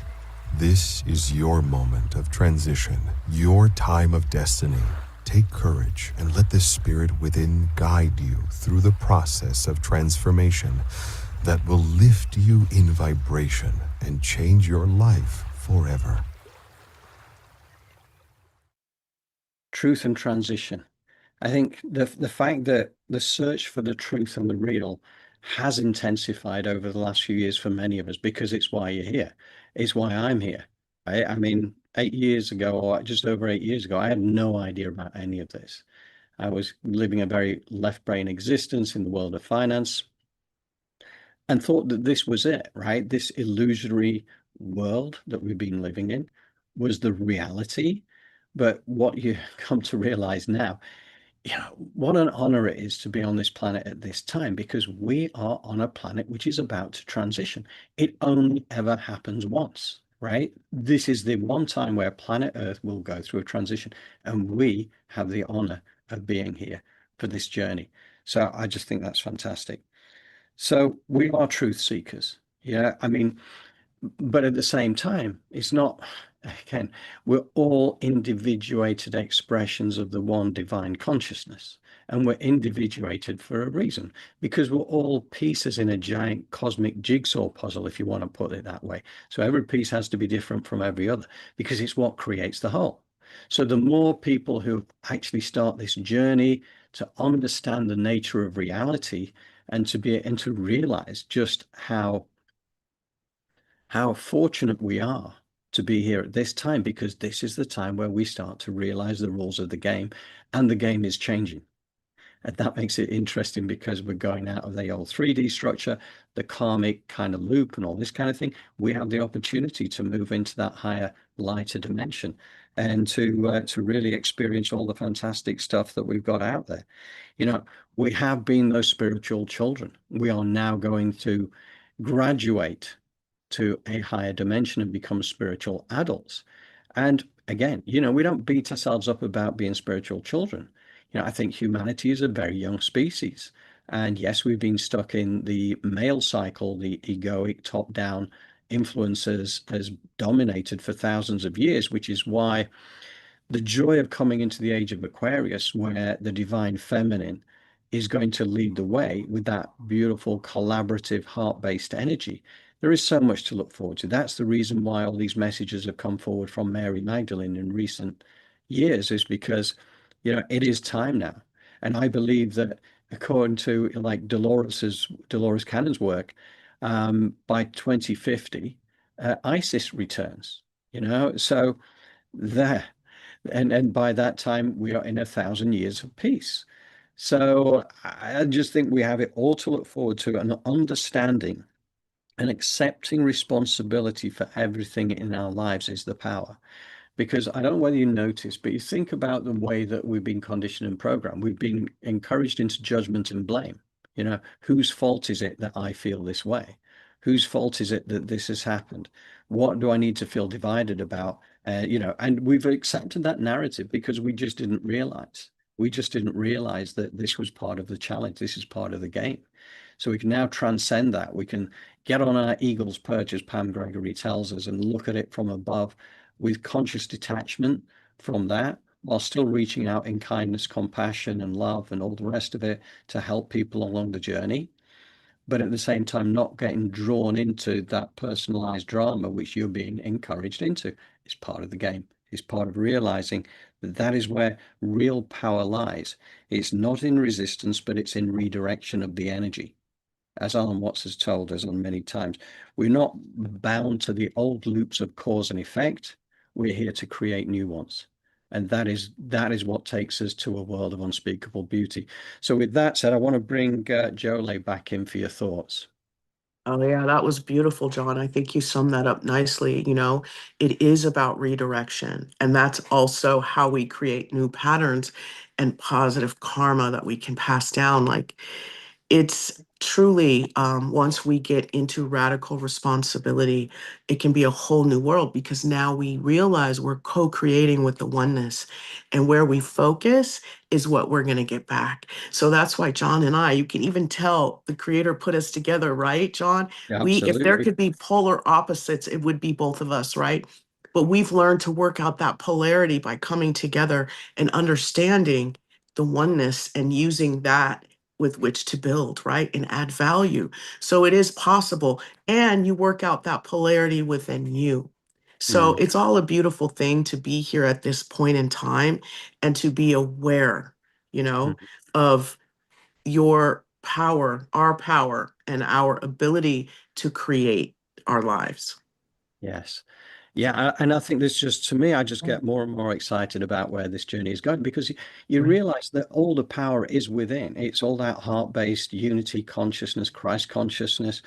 This is your moment of transition, your time of destiny. Take courage and let the spirit within guide you through the process of transformation that will lift you in vibration and change your life forever. Truth and transition. I think the fact that the search for the truth and the real has intensified over the last few years for many of us, because it's why you're here. It's why I'm here. I mean, 8 years ago, or just over 8 years ago, I had no idea about any of this. I was living a very left brain existence in the world of finance and thought that this was it, right? This illusory world that we've been living in was the reality. But what you come to realize now, what an honor it is to be on this planet at this time, because we are on a planet which is about to transition. It only ever happens once, right? This is the one time where planet Earth will go through a transition, and we have the honor of being here for this journey. So I just think that's fantastic. So we are truth seekers. Yeah. I mean, but at the same time, it's not, again, we're all individuated expressions of the one divine consciousness. And we're individuated for a reason, because we're all pieces in a giant cosmic jigsaw puzzle, if you want to put it that way. So every piece has to be different from every other, because it's what creates the whole. So the more people who actually start this journey to understand the nature of reality and to realize just how fortunate we are to be here at this time, because this is the time where we start to realize the rules of the game, and the game is changing. And that makes it interesting, because we're going out of the old 3D structure, the karmic kind of loop and all this kind of thing. We have the opportunity to move into that higher, lighter dimension, and to really experience all the fantastic stuff that we've got out there. We have been those spiritual children. We are now going to graduate to a higher dimension and become spiritual adults. And again, we don't beat ourselves up about being spiritual children. I think humanity is a very young species. And yes, we've been stuck in the male cycle, the egoic top-down influences has dominated for thousands of years, which is why the joy of coming into the age of Aquarius, where the divine feminine is going to lead the way with that beautiful collaborative heart-based energy. There is so much to look forward to. That's the reason why all these messages have come forward from Mary Magdalene in recent years, is because, it is time now. And I believe that, according to like Dolores Cannon's work, by 2050, Isis returns, so there. And by that time, we are in 1,000 years of peace. So I just think we have it all to look forward to, and understanding and accepting responsibility for everything in our lives is the power. Because I don't know whether you notice, but you think about the way that we've been conditioned and programmed. We've been encouraged into judgment and blame. Whose fault is it that I feel this way? Whose fault is it that this has happened? What do I need to feel divided about? And we've accepted that narrative because we just didn't realize. We just didn't realize that this was part of the challenge. This is part of the game. So we can now transcend that. We can get on our eagle's perch, as Pam Gregory tells us, and look at it from above with conscious detachment from that, while still reaching out in kindness, compassion, and love, and all the rest of it to help people along the journey. But at the same time, not getting drawn into that personalized drama, which you're being encouraged into. It's part of the game. It's part of realizing that that is where real power lies. It's not in resistance, but it's in redirection of the energy. As Alan Watts has told us on many times, we're not bound to the old loops of cause and effect. We're here to create new ones. And that is what takes us to a world of unspeakable beauty. So with that said, I want to bring Jolé back in for your thoughts. Oh, yeah, that was beautiful, John. I think you summed that up nicely. It is about redirection, and that's also how we create new patterns and positive karma that we can pass down. Like, it's truly, once we get into radical responsibility, it can be a whole new world, because now we realize we're co-creating with the oneness, and where we focus is what we're going to get back. So that's why John and I, you can even tell the creator put us together, right, John? Yeah, If there absolutely. could be polar opposites, it would be both of us, right? But we've learned to work out that polarity by coming together and understanding the oneness and using that with which to build, right? And add value. So it is possible. And you work out that polarity within you. So Mm, it's all a beautiful thing to be here at this point in time and to be aware, you know, mm, of your power, our power, and our ability to create our lives. yes. Yeah, and I think this just, to me, I just get more and more excited about where this journey is going because you Right. realize that all the power is within. It's all that heart-based unity consciousness, Christ consciousness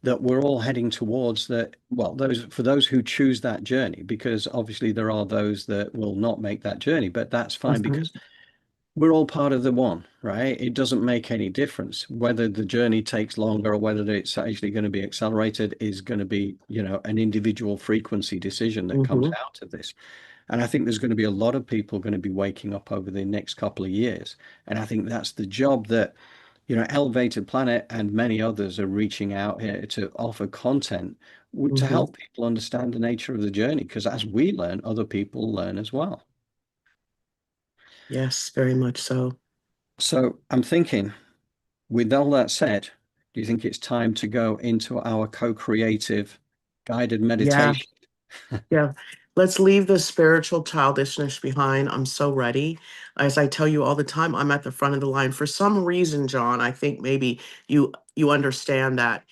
that we're all heading towards that. Well, those for those who choose that journey, because obviously there are those that will not make that journey, but that's fine Mhm. because we're all part of the one, right? It doesn't make any difference whether the journey takes longer or whether it's actually going to be accelerated is going to be, an individual frequency decision that comes Mhm. out of this. And I think there's going to be a lot of people going to be waking up over the next couple of years. And I think that's the job that, Elevated Planet and many others are reaching out here to offer content to Mhm. help people understand the nature of the journey. Because as we learn, other people learn as well. Yes, very much so. So I'm thinking, with all that said, do you think it's time to go into our co-creative guided Yeah. meditation? Yeah. Let's leave the spiritual childishness behind. I'm so ready. As I tell you all the time, I'm at the front of the line. For some reason, John, I think maybe you understand that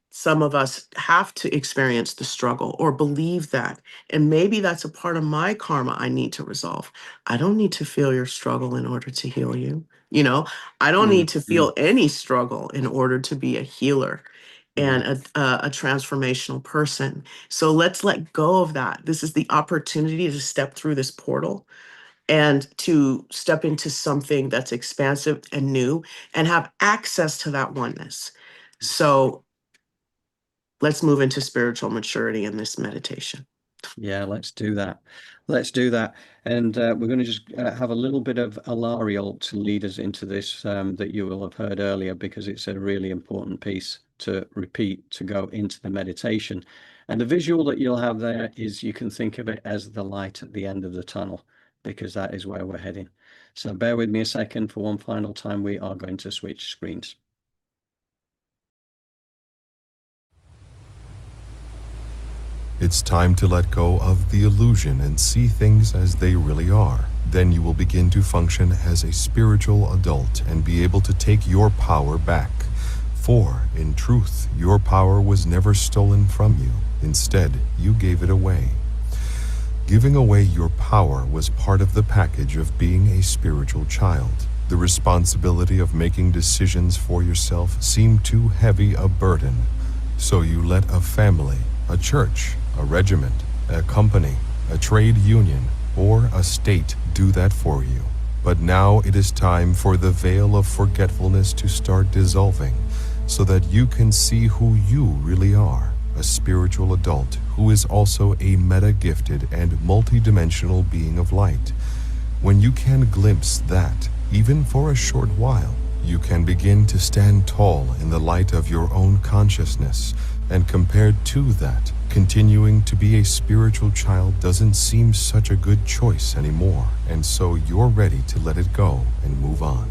some of us have to experience the struggle or believe that. And maybe that's a part of my karma I need to resolve. I don't need to feel your struggle in order to heal you. I don't need to Mm. feel any struggle in order to be a healer Yeah. and a transformational person. So let's let go of that. This is the opportunity to step through this portal and to step into something that's expansive and new and have access to that oneness. So let's move into spiritual maturity in this meditation. Yeah, let's do that. Let's do that. And we're going to just have a little bit of Alariel to lead us into this that you will have heard earlier, because it's a really important piece to repeat to go into the meditation. And the visual that you'll have there is, you can think of it as the light at the end of the tunnel, because that is where we're heading. So bear with me a second. For one final time, we are going to switch screens. It's time to let go of the illusion and see things as they really are. Then you will begin to function as a spiritual adult and be able to take your power back. For, in truth, your power was never stolen from you. Instead, you gave it away. Giving away your power was part of the package of being a spiritual child. The responsibility of making decisions for yourself seemed too heavy a burden. So you let a family, a church, a regiment, a company, a trade union, or a state do that for you. But now it is time for the veil of forgetfulness to start dissolving, so that you can see who you really are, a spiritual adult who is also a meta-gifted and multidimensional being of light. When you can glimpse that, even for a short while, you can begin to stand tall in the light of your own consciousness, and compared to that, continuing to be a spiritual child doesn't seem such a good choice anymore, and so you're ready to let it go and move on.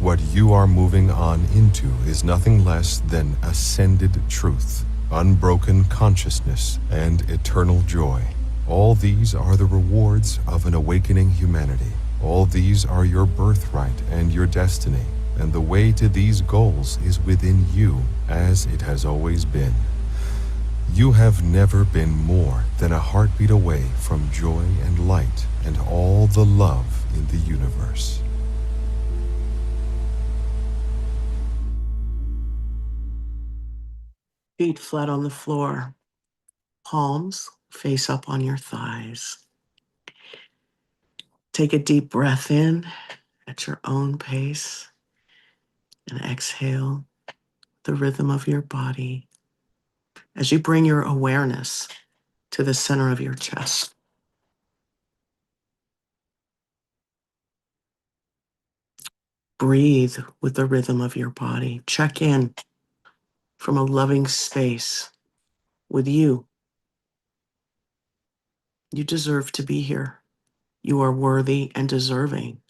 What you are moving on into is nothing less than ascended truth, unbroken consciousness, and eternal joy. All these are the rewards of an awakening humanity. All these are your birthright and your destiny, and the way to these goals is within you, as it has always been. You have never been more than a heartbeat away from joy and light and all the love in the universe. Feet flat on the floor, palms face up on your thighs. Take a deep breath in at your own pace and exhale the rhythm of your body as you bring your awareness to the center of your chest. Breathe with the rhythm of your body. Check in from a loving space with you. You deserve to be here. You are worthy and deserving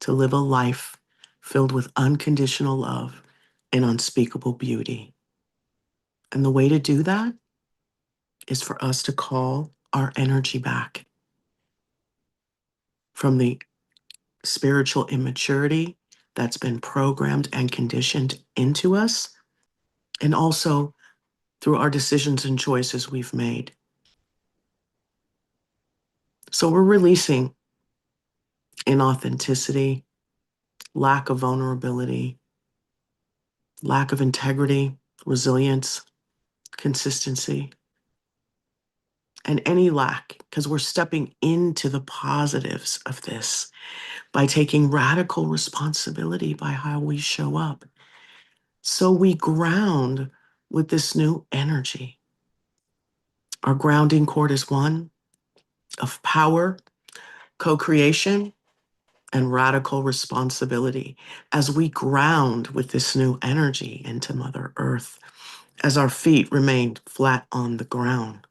to live a life filled with unconditional love and unspeakable beauty. And the way to do that is for us to call our energy back from the spiritual immaturity that's been programmed and conditioned into us, and also through our decisions and choices we've made. So we're releasing inauthenticity, lack of vulnerability, lack of integrity, resilience, consistency, and any lack, because we're stepping into the positives of this by taking radical responsibility by how we show up. So we ground with this new energy. Our grounding cord is one of power, co-creation, and radical responsibility as we ground with this new energy into Mother Earth, as our feet remain flat on the ground.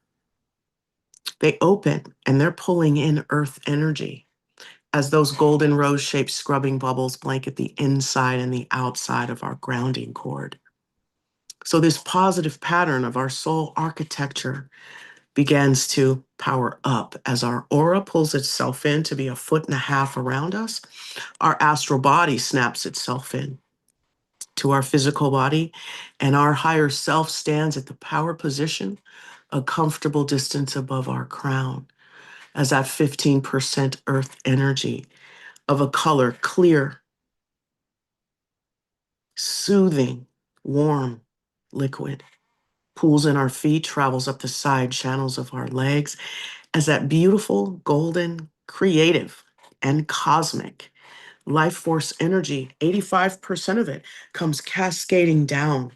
They open and they're pulling in earth energy as those golden rose-shaped scrubbing bubbles blanket the inside and the outside of our grounding cord. So this positive pattern of our soul architecture begins to power up as our aura pulls itself in to be 1.5 feet around us. Our astral body snaps itself in to our physical body, and our higher self stands at the power position, a comfortable distance above our crown, as that 15% earth energy of a color clear, soothing, warm liquid pools in our feet, travels up the side channels of our legs, as that beautiful, golden, creative, and cosmic life force energy, 85% of it comes cascading down.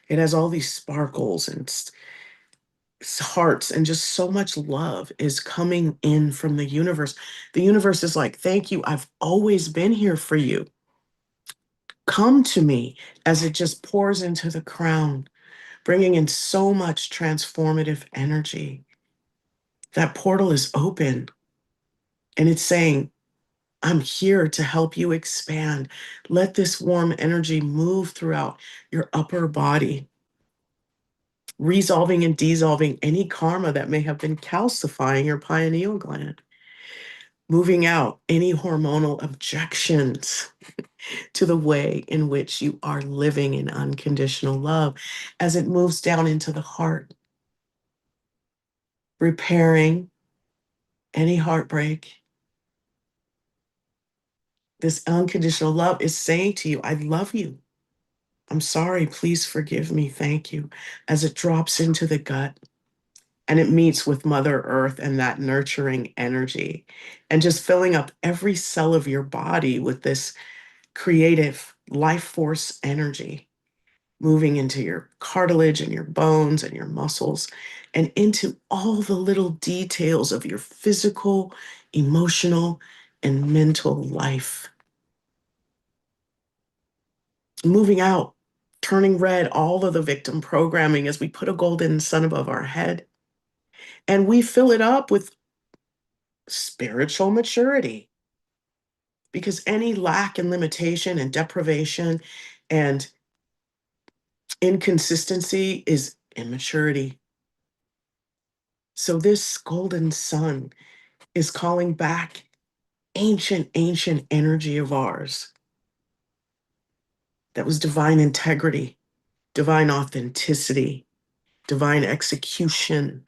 It has all these sparkles and hearts, and just so much love is coming in from the universe. The universe is like, thank you. I've always been here for you. Come to me, as it just pours into the crown, bringing in so much transformative energy. That portal is open and it's saying, I'm here to help you expand. Let this warm energy move throughout your upper body, resolving and dissolving any karma that may have been calcifying your pineal gland, moving out any hormonal objections to the way in which you are living in unconditional love as it moves down into the heart, repairing any heartbreak. This unconditional love is saying to you, I love you. I'm sorry, please forgive me, thank you, as it drops into the gut and it meets with Mother Earth and that nurturing energy, and just filling up every cell of your body with this creative life force energy, moving into your cartilage and your bones and your muscles, and into all the little details of your physical, emotional, and mental life. Moving out, turning red all of the victim programming as we put a golden sun above our head. And we fill it up with spiritual maturity. Because any lack and limitation and deprivation and inconsistency is immaturity. So this golden sun is calling back ancient, ancient energy of ours that was divine integrity, divine authenticity, divine execution,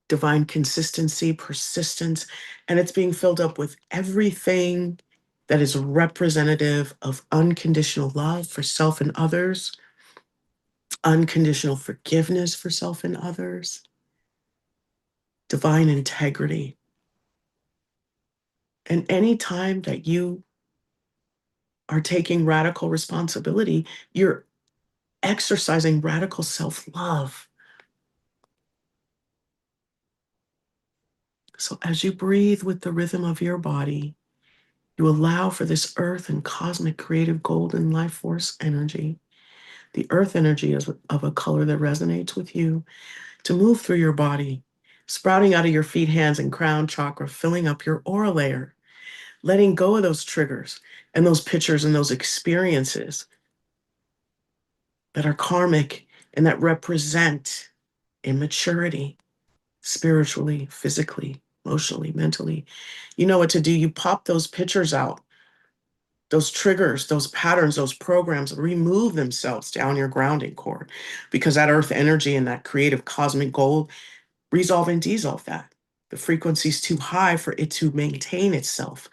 divine consistency, persistence, and it's being filled up with everything that is representative of unconditional love for self and others, unconditional forgiveness for self and others, divine integrity. And any time that you are taking radical responsibility, you're exercising radical self-love. So as you breathe with the rhythm of your body, you allow for this earth and cosmic creative golden life force energy. The earth energy is of a color that resonates with you to move through your body, sprouting out of your feet, hands, and crown chakra, filling up your aura layer, letting go of those triggers and those pictures and those experiences that are karmic and that represent immaturity, spiritually, physically, emotionally, mentally. You know what to do. You pop those pictures out, those triggers, those patterns, those programs remove themselves down your grounding cord, because that earth energy and that creative cosmic gold resolve and dissolve that. The frequency is too high for it to maintain itself.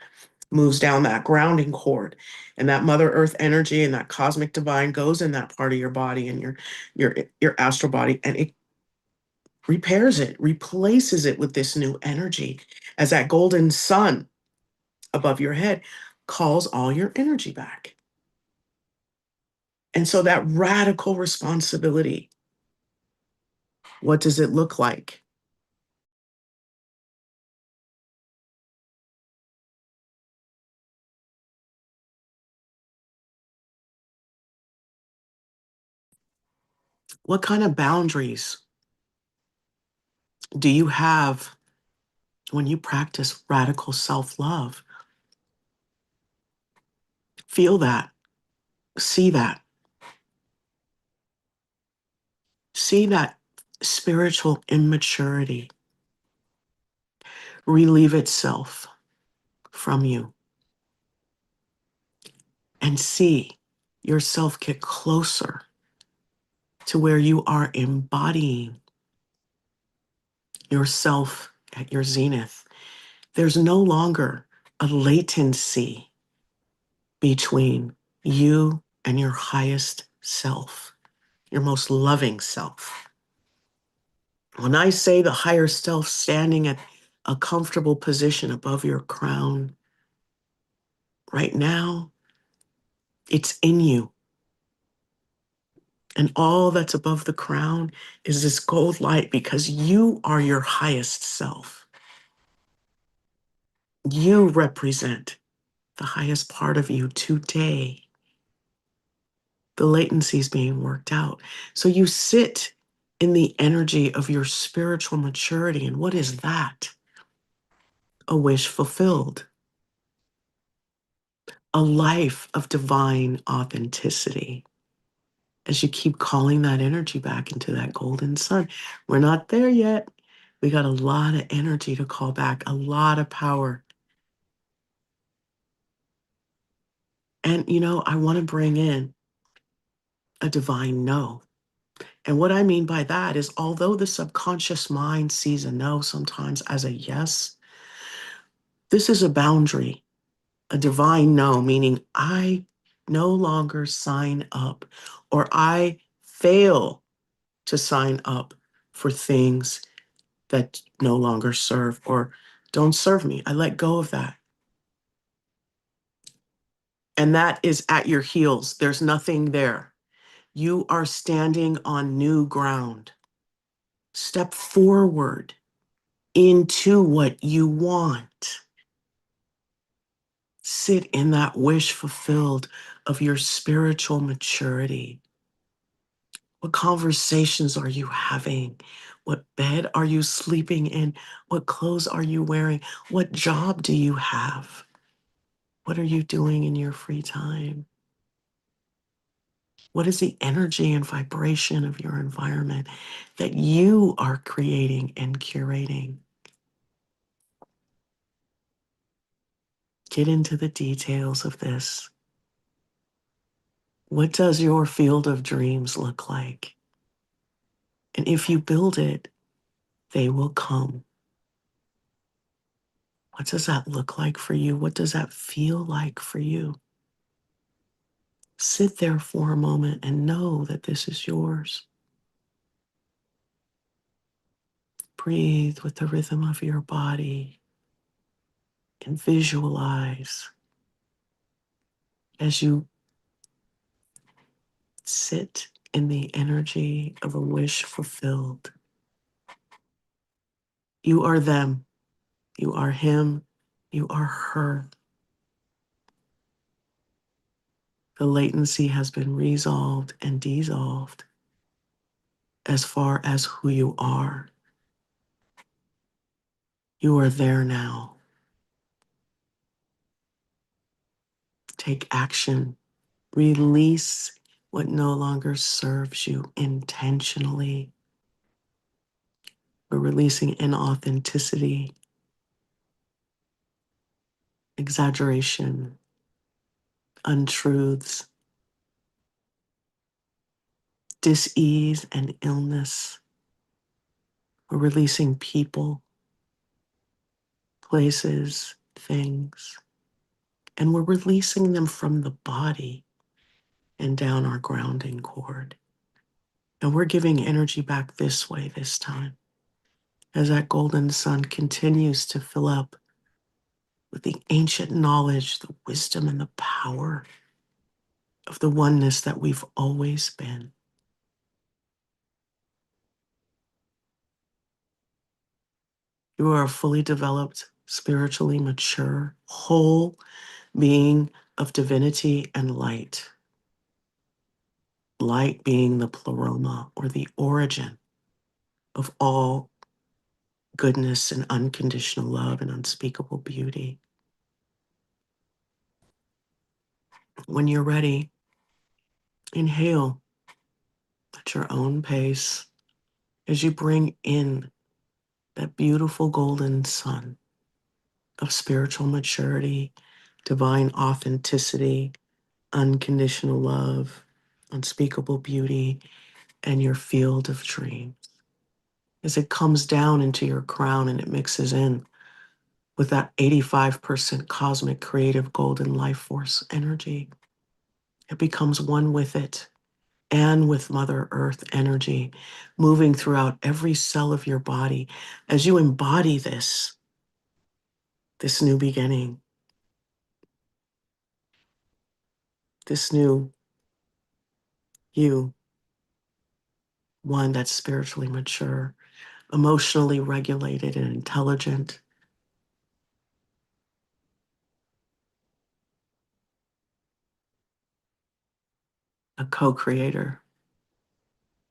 Moves down that grounding cord, and that Mother Earth energy and that cosmic divine goes in that part of your body and your astral body, and it repairs it, replaces it with this new energy as that golden sun above your head calls all your energy back. And so that radical responsibility, what does it look like? What kind of boundaries do you have when you practice radical self-love? Feel that, see that. See that spiritual immaturity relieve itself from you, and see yourself get closer to where you are embodying yourself at your zenith. There's no longer a latency between you and your highest self, your most loving self. When I say the higher self standing at a comfortable position above your crown, right now, it's in you. And all that's above the crown is this gold light, because you are your highest self. You represent the highest part of you today. The latency is being worked out. So you sit in the energy of your spiritual maturity. And what is that? A wish fulfilled, a life of divine authenticity. As you keep calling that energy back into that golden sun. We're not there yet. We got a lot of energy to call back, a lot of power. And, I want to bring in a divine no. And what I mean by that is, although the subconscious mind sees a no sometimes as a yes, this is a boundary, a divine no, meaning I no longer sign up, or I fail to sign up for things that no longer serve or don't serve me. I let go of that. And that is at your heels. There's nothing there. You are standing on new ground. Step forward into what you want. Sit in that wish fulfilled of your spiritual maturity. What conversations are you having? What bed are you sleeping in? What clothes are you wearing? What job do you have? What are you doing in your free time? What is the energy and vibration of your environment that you are creating and curating? Get into the details of this. What does your field of dreams look like? And if you build it, they will come. What does that look like for you? What does that feel like for you? Sit there for a moment and know that this is yours. Breathe with the rhythm of your body and visualize as you sit in the energy of a wish fulfilled. You are them. You are him. You are her. The latency has been resolved and dissolved as far as who you are. You are there now. Take action. Release what no longer serves you intentionally. We're releasing inauthenticity, exaggeration, untruths, dis-ease and illness. We're releasing people, places, things, and we're releasing them from the body and down our grounding cord. And we're giving energy back this way this time as that golden sun continues to fill up with the ancient knowledge, the wisdom, and the power of the oneness that we've always been. You are a fully developed, spiritually mature, whole being of divinity and light. Light being the pleroma or the origin of all goodness and unconditional love and unspeakable beauty. When you're ready, inhale at your own pace as you bring in that beautiful golden sun of spiritual maturity, divine authenticity, unconditional love, unspeakable beauty, and your field of dreams. As it comes down into your crown and it mixes in with that 85% cosmic creative golden life force energy, it becomes one with it and with Mother Earth energy, moving throughout every cell of your body as you embody this new beginning, this new you, one that's spiritually mature, emotionally regulated and intelligent, a co-creator,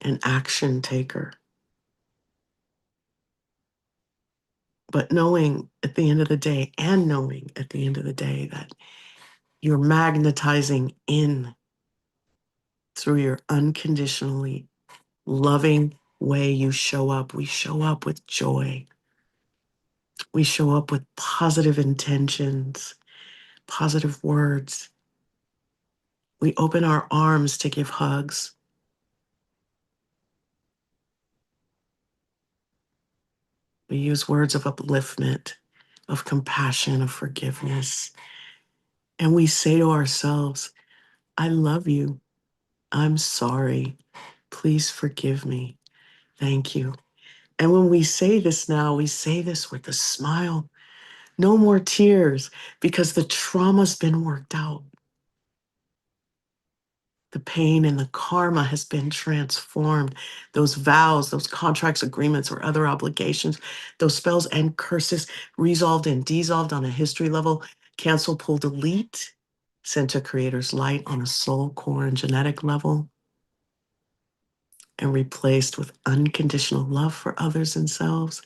an action taker. But knowing at the end of the day, and knowing at the end of the day that you're magnetizing in through your unconditionally loving way you show up. We show up with joy. We show up with positive intentions, positive words. We open our arms to give hugs. We use words of upliftment, of compassion, of forgiveness. And we say to ourselves, I love you. I'm sorry. Please forgive me. Thank you. And when we say this now, we say this with a smile. No more tears because the trauma's been worked out. The pain and the karma has been transformed. Those vows, those contracts, agreements, or other obligations, those spells and curses resolved and dissolved on a history level, cancel, pull, delete, sent to Creator's light on a soul, core, and genetic level, and replaced with unconditional love for others and selves,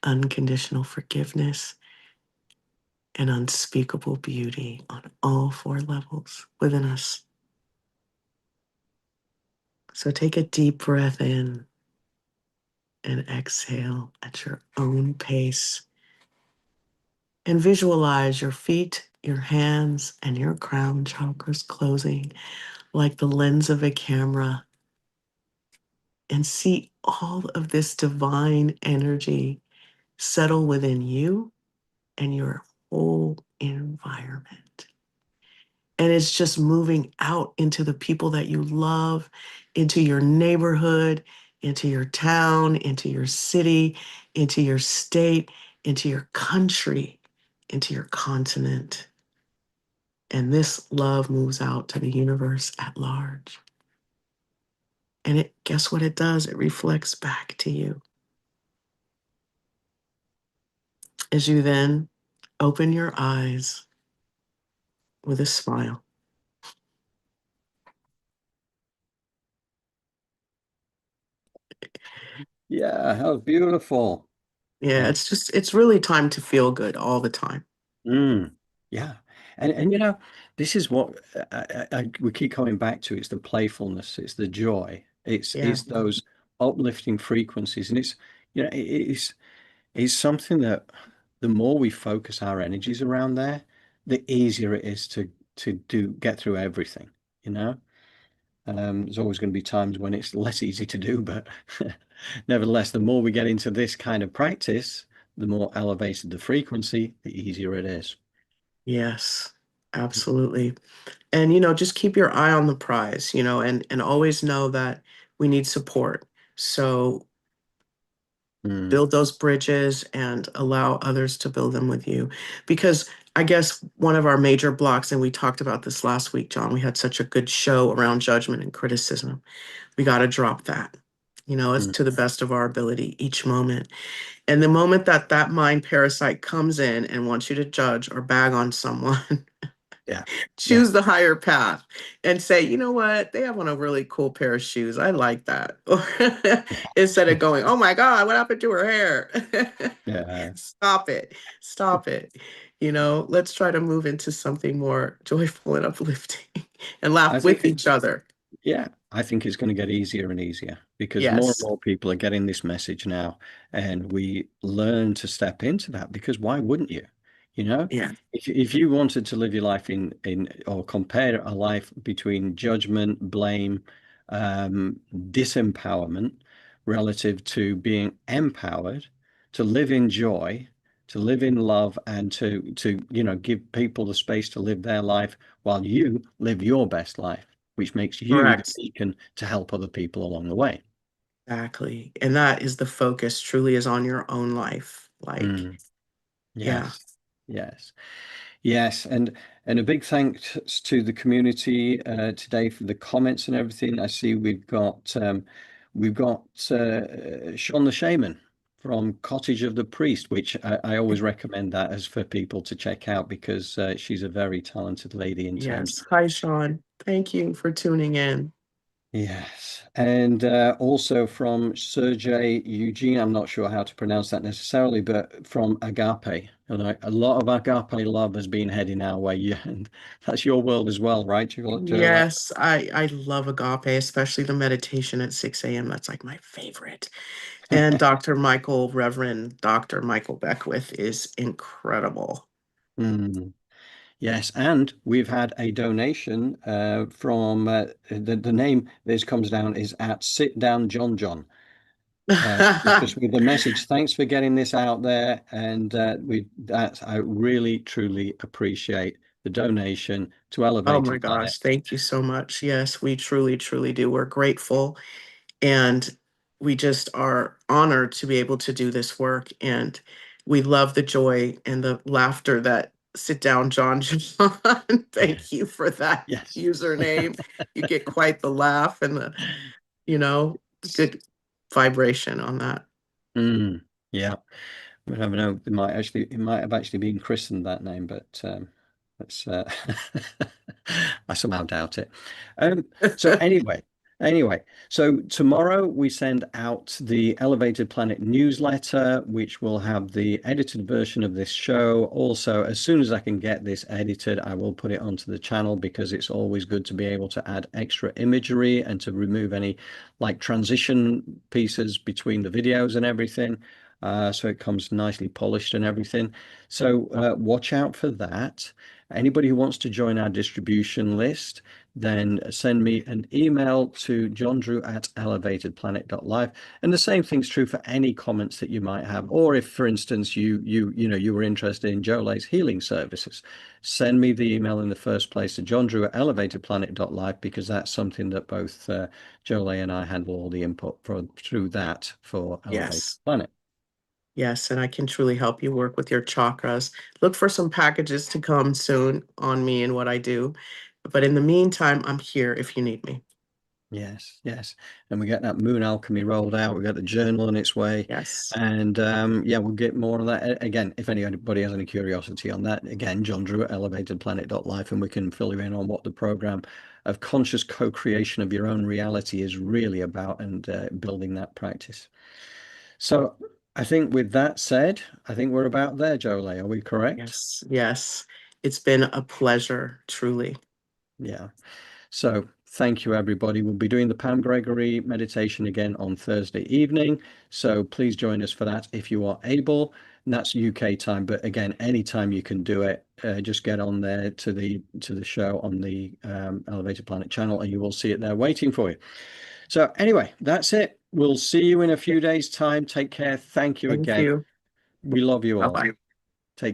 unconditional forgiveness, and unspeakable beauty on all four levels within us. So take a deep breath in and exhale at your own pace. And visualize your feet, your hands, and your crown chakras closing like the lens of a camera. And see all of this divine energy settle within you and your whole environment. And it's just moving out into the people that you love, into your neighborhood, into your town, into your city, into your state, into your country, into your continent. And this love moves out to the universe at large. And guess what it does? It reflects back to you. As you then open your eyes with a smile. Yeah, that was beautiful. Yeah, Yeah. it's really time to feel good all the time. Mm, yeah. And this is what we keep coming back to. It's the playfulness, it's the joy, Yeah. it's those uplifting frequencies. And it's something that the more we focus our energies around there, the easier it is to get through everything, you know? There's always going to be times when it's less easy to do, but nevertheless, the more we get into this kind of practice, the more elevated the frequency, the easier it is. Yes, absolutely. And just keep your eye on the prize, and always know that we need support. So Mm, build those bridges and allow others to build them with you. Because I guess one of our major blocks, and we talked about this last week, John, we had such a good show around judgment and criticism. We got to drop that. It's mm. to the best of our ability each moment. And the moment that that mind parasite comes in and wants you to judge or bag on someone, Yeah, yeah, choose the higher path and say, you know what, they have on a really cool pair of shoes. I like that. Instead of going, oh my God, what happened to her hair? yeah. Stop it. Stop it. Let's try to move into something more joyful and uplifting and I laugh think with each other. Yeah, I think it's going to get easier and easier because more and Yes. more people are getting this message now, and we learn to step into that because why wouldn't you? You know, Yeah. if you wanted to live your life in or compare a life between judgment, blame, disempowerment relative to being empowered, to live in joy, to live in love, and to give people the space to live their life while you live your best life, which makes you the Correct. beacon to help other people along the way. Exactly. And that is the focus, truly is on your own life. Like, Mm, yeah. yes, yes, yes, and a big thanks to the community today for the comments and everything. I see we've got Sean the Shaman from Cottage of the Priest, which I always recommend that as for people to check out because she's a very talented lady in terms. Yes. Hi, Sean. Thank you for tuning in. Yes, and also from Sergey Eugene, I'm not sure how to pronounce that necessarily, but from Agape. And a lot of Agape love has been heading our way, yeah, and that's your world as well, right, Jolé? Yes, I love agape, especially the meditation at 6 a.m. That's like my favorite. And Reverend Dr. Michael Beckwith is incredible. Mm, yes, and we've had a donation from the name this comes down is at Sit Down John John. Just with the message, thanks for getting this out there, and I really truly appreciate the donation to Oh Elevated my Planet. gosh, thank you so much. Yes, we truly, truly do. We're grateful and we just are honored to be able to do this work. And we love the joy and the laughter that Sit Down John John. Thank you for that Yes. username. You get quite the laugh and the, you know, good vibration on that. Mm, yeah. We never know. It might have actually been christened that name, but that's I somehow doubt it. So anyway, so tomorrow we send out the Elevated Planet newsletter, which will have the edited version of this show. Also, as soon as I can get this edited, I will put it onto the channel because it's always good to be able to add extra imagery and to remove any like transition pieces between the videos and everything. So it comes nicely polished and everything. So watch out for that. Anybody who wants to join our distribution list, then send me an email to johndrew@elevatedplanet.life. And the same thing's true for any comments that you might have. Or if, for instance, you were interested in Jolé's healing services, send me the email in the first place to johndrew@elevatedplanet.life because that's something that both Jolé and I handle all the input through that for Elevated Yes. Planet. Yes, and I can truly help you work with your chakras. Look for some packages to come soon on me and what I do. But in the meantime, I'm here if you need me. Yes, yes. And we get that Moon Alchemy rolled out. We got the journal on its way. Yes. And yeah, we'll get more on that. Again, if anybody has any curiosity on that, again, John Drew at elevatedplanet.life, and we can fill you in on what the program of conscious co-creation of your own reality is really about and building that practice. So I think with that said, I think we're about there, Jolé. Are we correct? Yes. Yes. It's been a pleasure, truly. Yeah. So thank you, everybody. We'll be doing the Pam Gregory meditation again on Thursday evening. So please join us for that if you are able. And that's UK time, but again, anytime you can do it, just get on there to the show on the Elevated Planet channel, and you will see it there waiting for you. So anyway, that's it. We'll see you in a few days' time. Take care. Thank you Thank again. you. We love you all. Bye-bye.